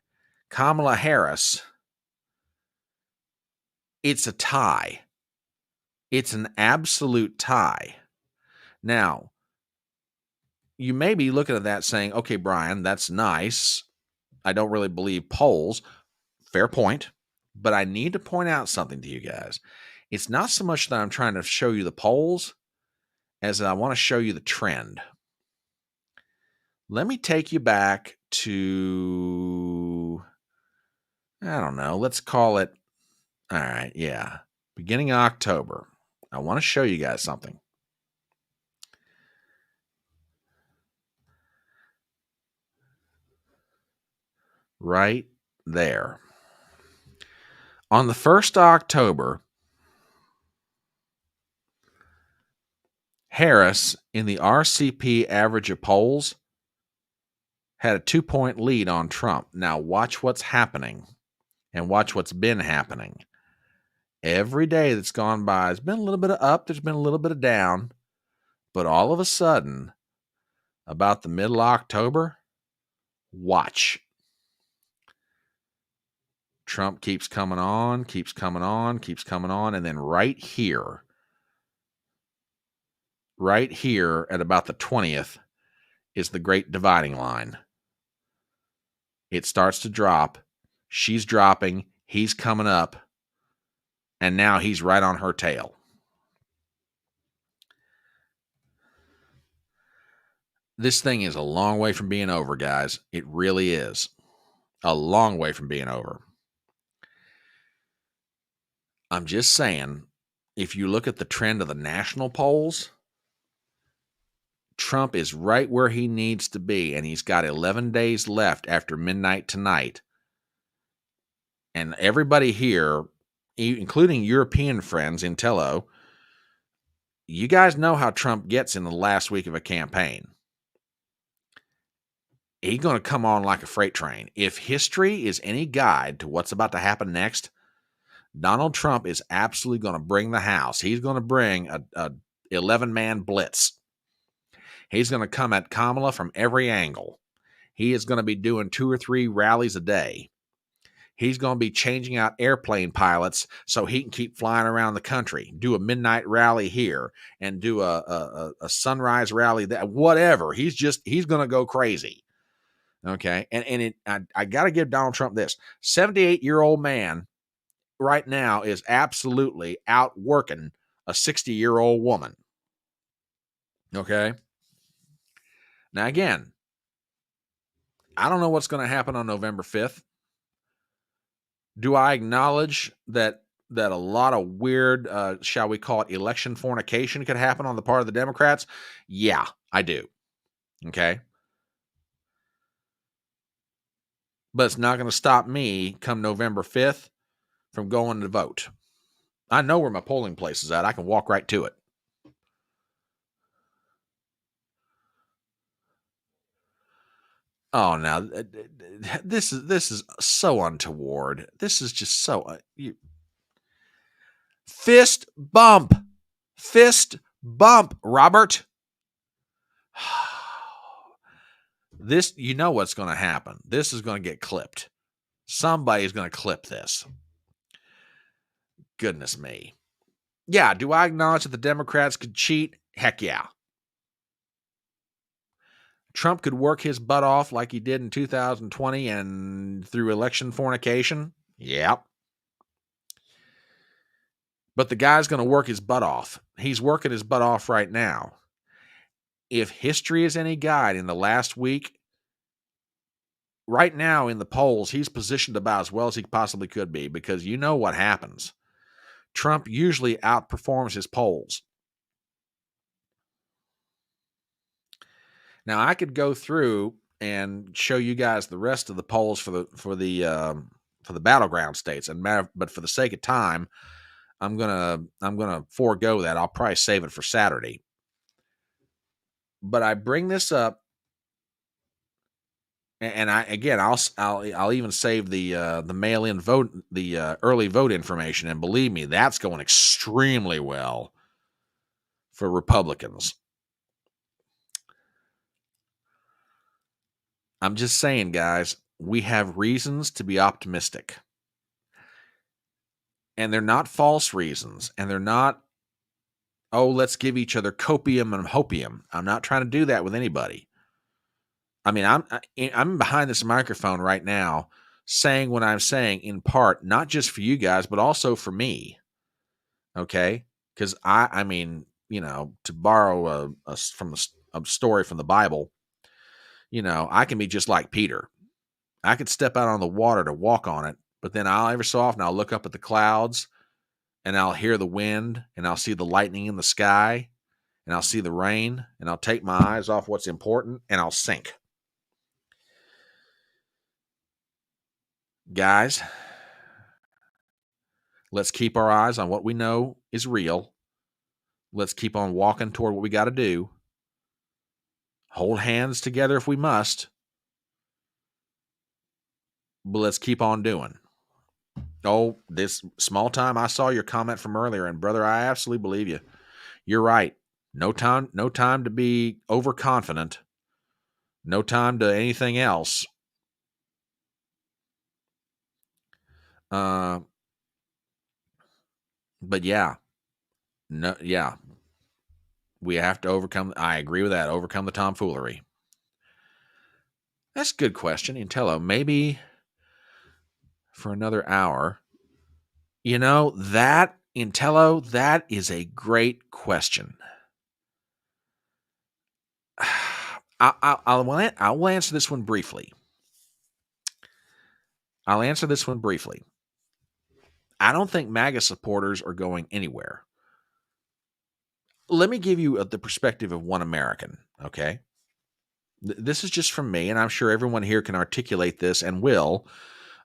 Kamala Harris, it's a tie. It's an absolute tie. Now, you may be looking at that saying, okay, Brian, that's nice. I don't really believe polls. Fair point. But I need to point out something to you guys. It's not so much that I'm trying to show you the polls as that I want to show you the trend. Let me take you back to, I don't know, let's call it, all right, yeah, beginning of October. I want to show you guys something. Right there. On the 1st of October, Harris, in the RCP average of polls, had a 2-point lead on Trump. Now watch what's happening and watch what's been happening. Every day that's gone by, there's been a little bit of up, there's been a little bit of down, but all of a sudden, about the middle of October, watch. Trump keeps coming on, keeps coming on, keeps coming on, and then right here at about the 20th is the great dividing line. It starts to drop. She's dropping. He's coming up. And now he's right on her tail. This thing is a long way from being over, guys. It really is. A long way from being over. I'm just saying, if you look at the trend of the national polls, Trump is right where he needs to be, and he's got 11 days left after midnight tonight. And everybody here, including European friends in Tello, you guys know how Trump gets in the last week of a campaign. He's going to come on like a freight train. If history is any guide to what's about to happen next, Donald Trump is absolutely going to bring the house. He's going to bring a 11-man blitz. He's going to come at Kamala from every angle. He is going to be doing 2 or 3 rallies a day. He's going to be changing out airplane pilots so he can keep flying around the country, do a midnight rally here and do a sunrise rally there, whatever. He's going to go crazy. Okay. And I got to give Donald Trump this. 78-year-old man right now is absolutely outworking a 60-year-old woman. Okay. Now, again, I don't know what's going to happen on November 5th. Do I acknowledge that a lot of weird, shall we call it, election fornication could happen on the part of the Democrats? Yeah, I do. Okay. But it's not going to stop me come November 5th from going to vote. I know where my polling place is at. I can walk right to it. Oh, now this is so untoward. This is just so fist bump, Robert. This, you know what's going to happen. This is going to get clipped. Somebody's going to clip this. Goodness me. Yeah, do I acknowledge that the Democrats could cheat? Heck yeah. Trump could work his butt off like he did in 2020 and through election fornication? Yep. But the guy's going to work his butt off. He's working his butt off right now. If history is any guide, in the last week, right now in the polls, he's positioned about as well as he possibly could be, because you know what happens. Trump usually outperforms his polls. Now, I could go through and show you guys the rest of the polls for the battleground states, but for the sake of time, I'm gonna forego that. I'll probably save it for Saturday. But I bring this up, and I'll even save the mail-in vote, the early vote information, and believe me, that's going extremely well for Republicans. I'm just saying, guys, we have reasons to be optimistic. And they're not false reasons. And they're not, oh, let's give each other copium and hopium. I'm not trying to do that with anybody. I mean, I'm behind this microphone right now saying what I'm saying, in part, not just for you guys, but also for me. Okay? Because I mean, you know, to borrow a story from the Bible, you know, I can be just like Peter. I could step out on the water to walk on it, but then every so often I'll look up at the clouds and I'll hear the wind and I'll see the lightning in the sky and I'll see the rain and I'll take my eyes off what's important and I'll sink. Guys, let's keep our eyes on what we know is real. Let's keep on walking toward what we got to do. Hold hands together if we must. But let's keep on doing. Oh, this small time, I saw your comment from earlier, and brother, I absolutely believe you. You're right. No time to be overconfident. No time to anything else. But yeah. We have to overcome. I agree with that. Overcome the tomfoolery. That's a good question, Intello. Maybe for another hour. You know, that, Intello, that is a great question. I'll answer this one briefly. I don't think MAGA supporters are going anywhere. Let me give you the perspective of one American, okay? This is just from me, and I'm sure everyone here can articulate this and will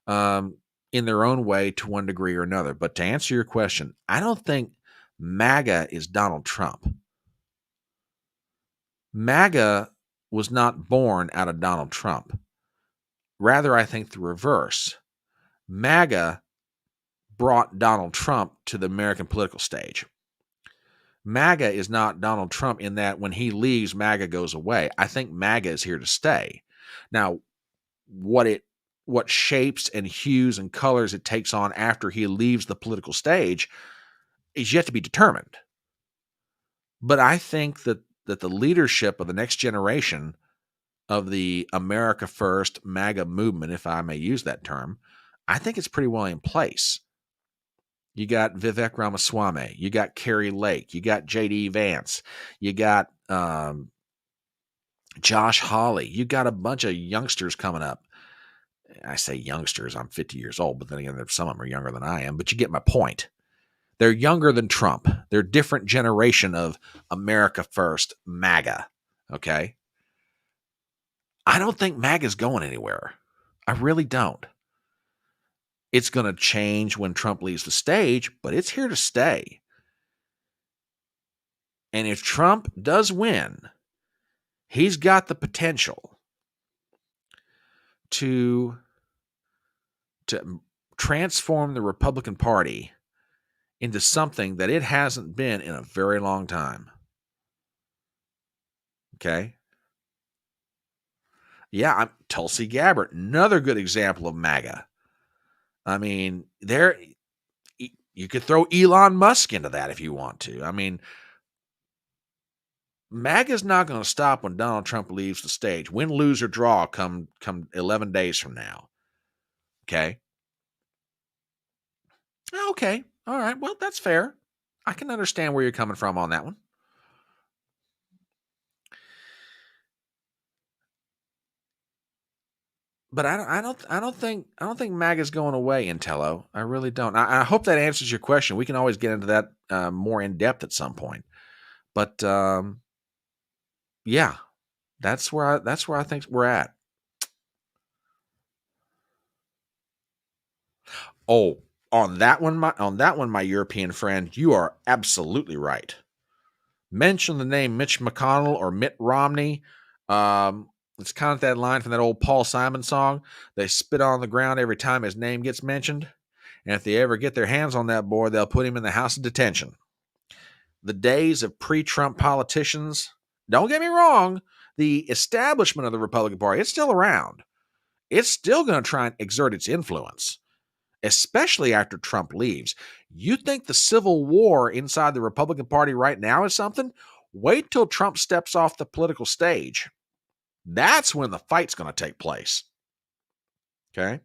in their own way to one degree or another. But to answer your question, I don't think MAGA is Donald Trump. MAGA was not born out of Donald Trump. Rather, I think the reverse. MAGA brought Donald Trump to the American political stage. MAGA is not Donald Trump in that when he leaves, MAGA goes away. I think MAGA is here to stay. Now, what shapes and hues and colors it takes on after he leaves the political stage is yet to be determined. But I think that the leadership of the next generation of the America First MAGA movement, if I may use that term, I think it's pretty well in place. You got Vivek Ramaswamy, you got Carrie Lake, you got J.D. Vance, you got Josh Hawley, you got a bunch of youngsters coming up. I say youngsters, I'm 50 years old, but then again, some of them are younger than I am, but you get my point. They're younger than Trump. They're a different generation of America First MAGA, okay? I don't think MAGA's going anywhere. I really don't. It's going to change when Trump leaves the stage, but it's here to stay. And if Trump does win, he's got the potential to transform the Republican Party into something that it hasn't been in a very long time. Okay? Yeah, Tulsi Gabbard, another good example of MAGA. I mean, you could throw Elon Musk into that if you want to. I mean, MAGA's not going to stop when Donald Trump leaves the stage. Win, lose, or draw come 11 days from now. Okay? Okay. All right. Well, that's fair. I can understand where you're coming from on that one. But I don't think MAGA's going away, Intello. I really don't. I hope that answers your question. We can always get into that more in depth at some point. But yeah, that's where I think we're at. Oh, on that one, my European friend, you are absolutely right. Mention the name Mitch McConnell or Mitt Romney. It's kind of that line from that old Paul Simon song. They spit on the ground every time his name gets mentioned. And if they ever get their hands on that boy, they'll put him in the house of detention. The days of pre-Trump politicians, don't get me wrong, the establishment of the Republican Party, it's still around. It's still going to try and exert its influence, especially after Trump leaves. You think the civil war inside the Republican Party right now is something? Wait till Trump steps off the political stage. That's when the fight's going to take place. Okay?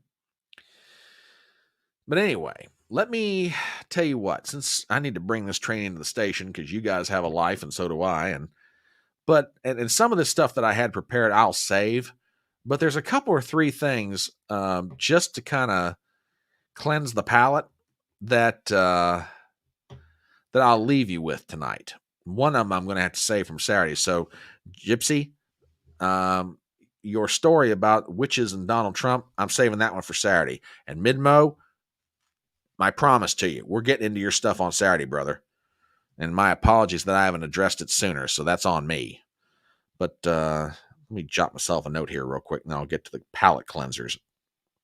But anyway, let me tell you what, since I need to bring this train into the station because you guys have a life and so do I, and some of this stuff that I had prepared I'll save, but there's a couple or three things just to kind of cleanse the palate that I'll leave you with tonight. One of them I'm going to have to save from Saturday. So, Gypsy, your story about witches and Donald Trump, I'm saving that one for Saturday. And Midmo, my promise to you, we're getting into your stuff on Saturday, brother. And my apologies that I haven't addressed it sooner, so that's on me. But let me jot myself a note here real quick, and I'll get to the palate cleansers.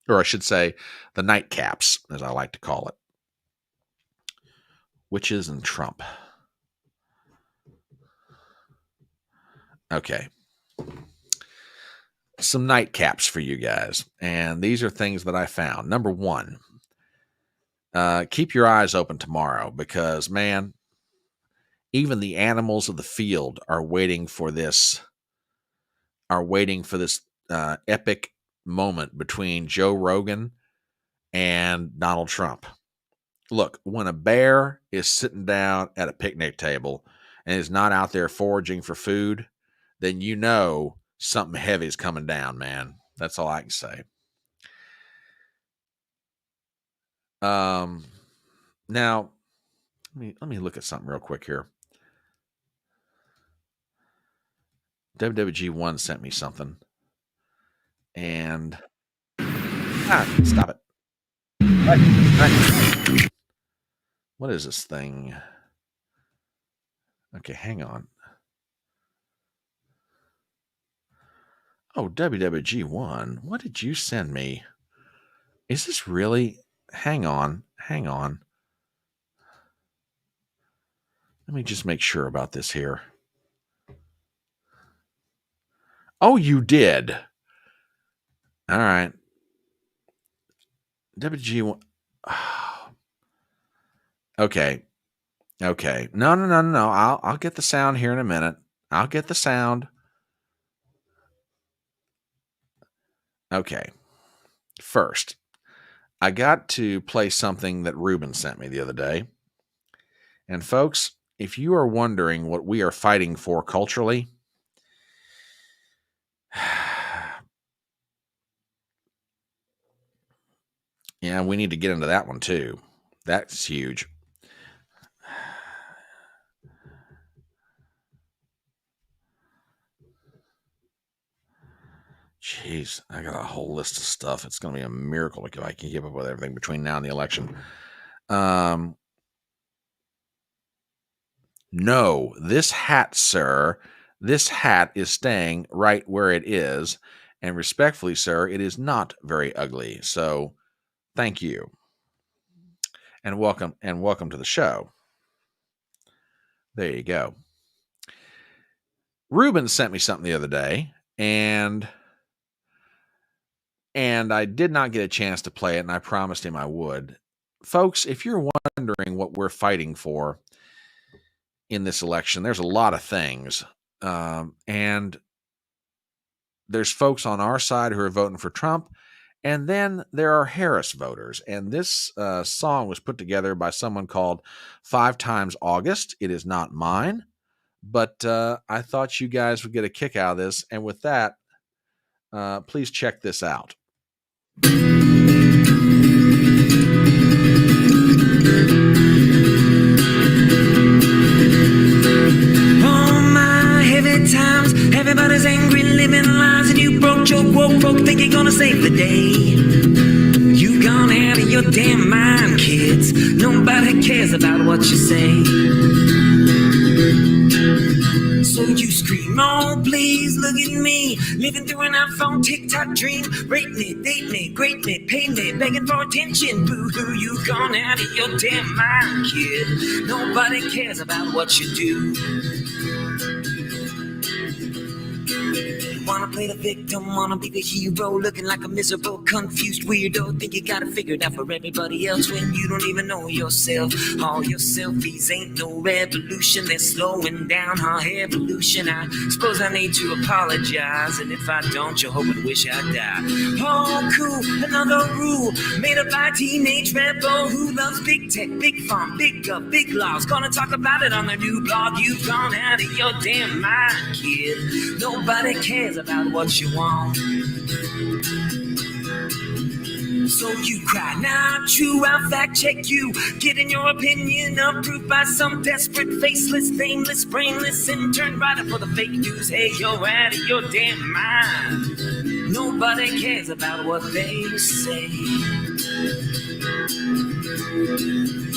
Or I should say, the nightcaps, as I like to call it. Witches and Trump. Okay. Some nightcaps for you guys. And these are things that I found. Number one, keep your eyes open tomorrow because, man, even the animals of the field are waiting for this epic moment between Joe Rogan and Donald Trump. Look, when a bear is sitting down at a picnic table and is not out there foraging for food, then you know something heavy is coming down, man. That's all I can say. Now, let me look at something real quick here. WWG1 sent me something. And stop it. Right. What is this thing? Okay, hang on. Oh, WWG1, what did you send me? Is this really? Hang on. Let me just make sure about this here. Oh, you did. All right. WG1. Oh. Okay. No. I'll get the sound here in a minute. I'll get the sound. Okay. First, I got to play something that Ruben sent me the other day. And folks, if you are wondering what we are fighting for culturally, yeah, we need to get into that one too. That's huge. Jeez, I got a whole list of stuff. It's going to be a miracle if I can keep up with everything between now and the election. No, this hat, sir, this hat is staying right where it is. And respectfully, sir, it is not very ugly. So thank you. And welcome to the show. There you go. Ruben sent me something the other day, and I did not get a chance to play it, and I promised him I would. Folks, if you're wondering what we're fighting for in this election, there's a lot of things. And there's folks on our side who are voting for Trump, And then there are Harris voters. And this song was put together by someone called 5 Times August. It is not mine, but I thought you guys would get a kick out of this. And with that, please check this out. Times, everybody's angry, living lies, and you broke your woke folk think you're gonna save the day. You gone out of your damn mind, kids. Nobody cares about what you say. So you scream, oh please look at me, living through an iPhone TikTok dream. Rate me, date me, grate me, pay me, begging for attention. Boo-hoo, you gone out of your damn mind, kid. Nobody cares about what you do. Wanna play the victim, wanna be the hero, looking like a miserable, confused weirdo. Think you got it figured out for everybody else when you don't even know yourself. All your selfies ain't no revolution, they're slowing down our evolution. I suppose I need to apologize, and if I don't, you'll hope and wish I'd die. Oh, cool, another rule made up by a teenage rebel who loves big tech, big farm, big gov, big laws. Gonna talk about it on their new blog. You've gone out of your damn mind, kid. Nobody cares about what you want. So you cry, not true, I'll fact check you. Getting your opinion approved by some desperate, faceless, nameless, brainless intern writer for the fake news. Hey, you're out of your damn mind. Nobody cares about what they say.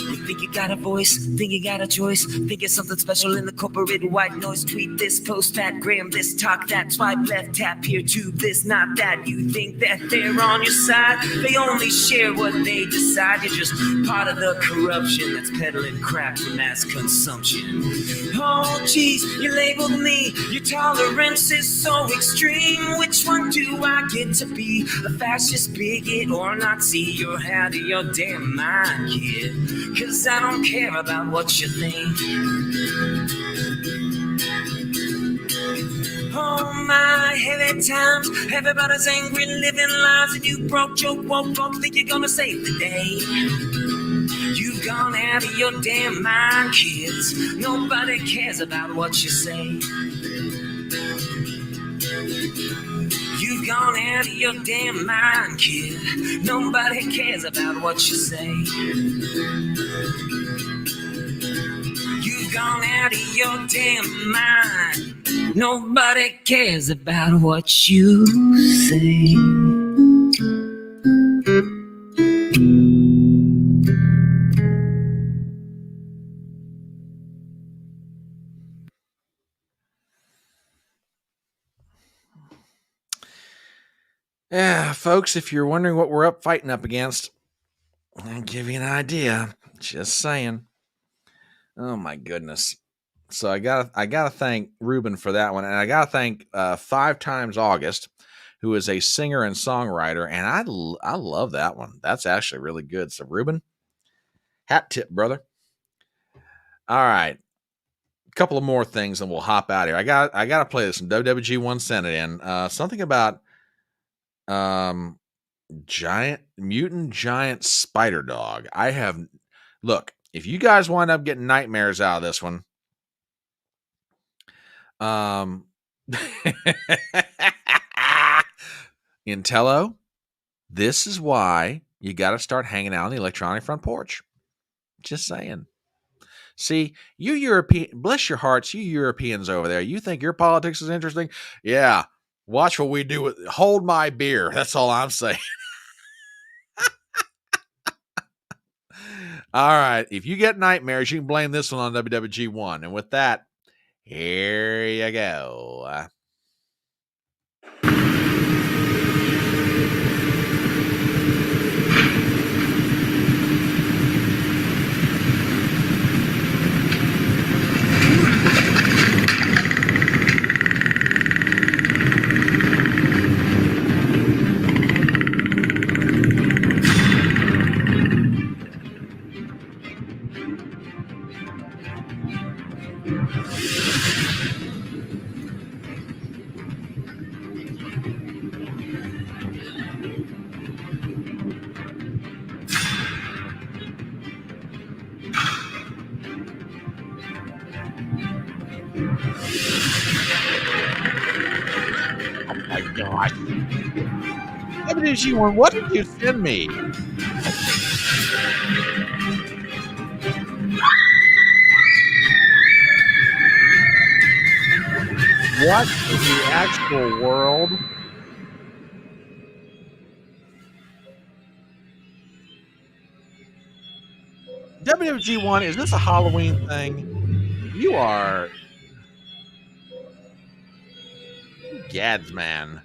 You think you got a voice, think you got a choice, think you're something special in the corporate white noise. Tweet this, post that, gram this, talk that, swipe left, tap here, tube this, not that. You think that they're on your side, they only share what they decide. You're just part of the corruption that's peddling crap for mass consumption. Oh geez, you labeled me, your tolerance is so extreme. Which one do I get to be, a fascist, bigot, or Nazi? You're out of your damn mind, kid, 'cause I don't care about what you think. Oh my, heavy times, everybody's angry, living lies, and you broke your woke folk think you're gonna save the day. You've gone out of your damn mind, kids. Nobody cares about what you say. You've gone out of your damn mind, kid. Nobody cares about what you say. You've gone out of your damn mind. Nobody cares about what you say. Yeah, folks, if you're wondering what we're fighting up against, I'll give you an idea. Just saying. Oh my goodness. So I gotta thank Ruben for that one, and I gotta thank 5 Times August, who is a singer and songwriter, and I love that one. That's actually really good. So Ruben, hat tip, brother. All right, a couple of more things, and we'll hop out here. I gotta play this. Some WWG1 sent it in. Something about mutant giant spider dog. Look, if you guys wind up getting nightmares out of this one, Intello, this is why you got to start hanging out on the electronic front porch. Just saying. See, you European, bless your hearts, you Europeans over there, you think your politics is interesting? Yeah. Watch what we do with hold my beer. That's all I'm saying. All right. If you get nightmares, you can blame this one on WWG1. And with that, here you go. Oh my gosh. WG1, what did you send me? What in the actual world? WG1, is this a Halloween thing? You are Gads, man.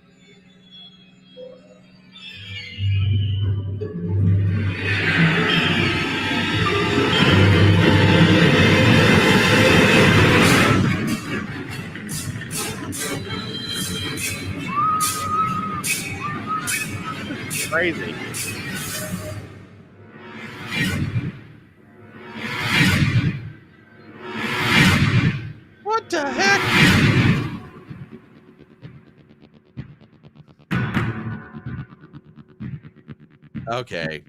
Crazy. What the heck? Okay.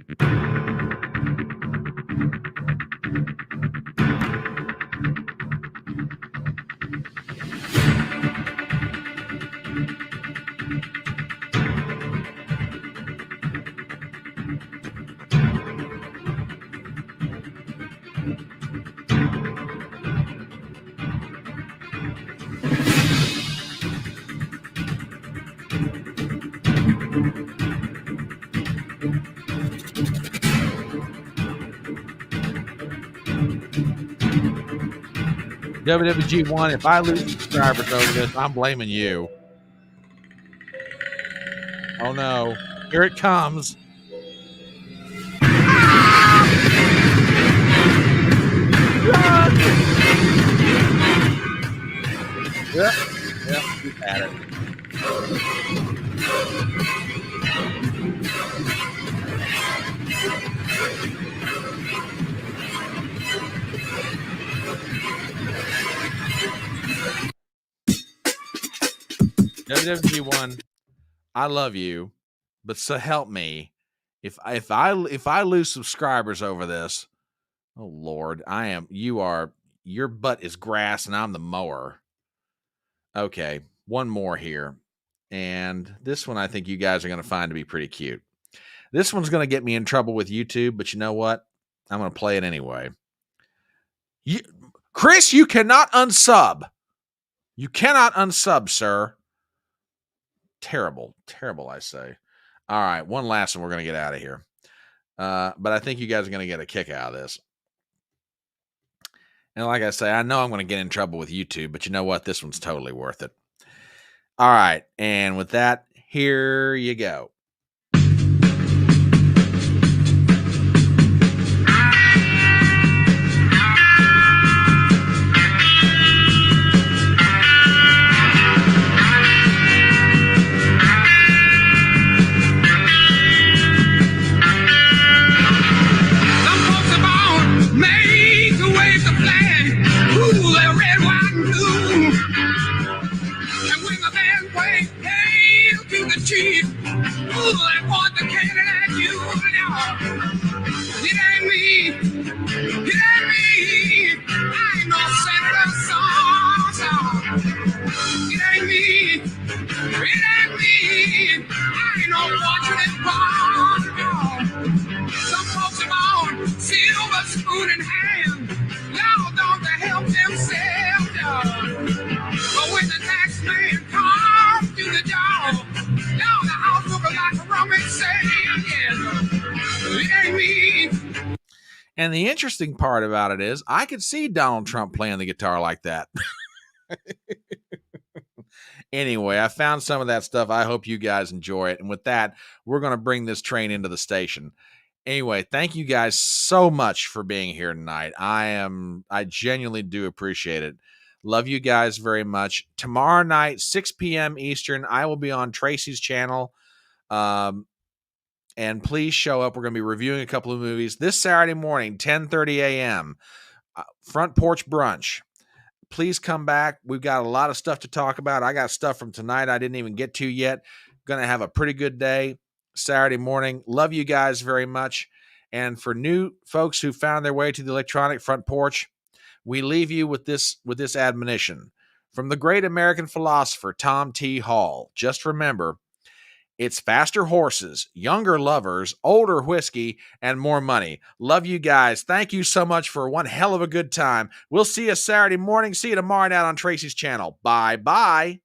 WWG1, if I lose subscribers over this, I'm blaming you. Oh no, here it comes. Yep, you had it. WWG1, I love you, but so help me. If I lose subscribers over this, oh Lord, your butt is grass and I'm the mower. Okay, one more here. And this one I think you guys are going to find to be pretty cute. This one's going to get me in trouble with YouTube, but you know what? I'm going to play it anyway. Chris, you cannot unsub. You cannot unsub, sir. Terrible, I say. All right, one last one. We're going to get out of here. But I think you guys are going to get a kick out of this. And like I say, I know I'm going to get in trouble with YouTube, but you know what? This one's totally worth it. All right, and with that, here you go. Chief, I want the cannon at you now. It ain't me. It ain't me. I ain't no senator son. It ain't me. It ain't me. I ain't no fortunate pawn. Some folks are on silver spoon in hand. Y'all don't help themselves, y'all. But when the tax man comes to the door, y'all the house look like a rummage sale. It ain't me. And the interesting part about it is I could see Donald Trump playing the guitar like that. Anyway, I found some of that stuff. I hope you guys enjoy it. And with that, we're going to bring this train into the station. Anyway, thank you guys so much for being here tonight. I genuinely do appreciate it. Love you guys very much. Tomorrow night, 6 p.m. Eastern, I will be on Tracy's channel. And please show up. We're going to be reviewing a couple of movies. This Saturday morning, 10:30 a.m., Front Porch Brunch. Please come back. We've got a lot of stuff to talk about. I got stuff from tonight I didn't even get to yet. Going to have a pretty good day Saturday morning. Love you guys very much. And for new folks who found their way to the electronic Front Porch, we leave you with this admonition from the great American philosopher Tom T. Hall. Just remember, it's faster horses, younger lovers, older whiskey, and more money. Love you guys. Thank you so much for one hell of a good time. We'll see you Saturday morning. See you tomorrow night on Tracy's channel. Bye-bye.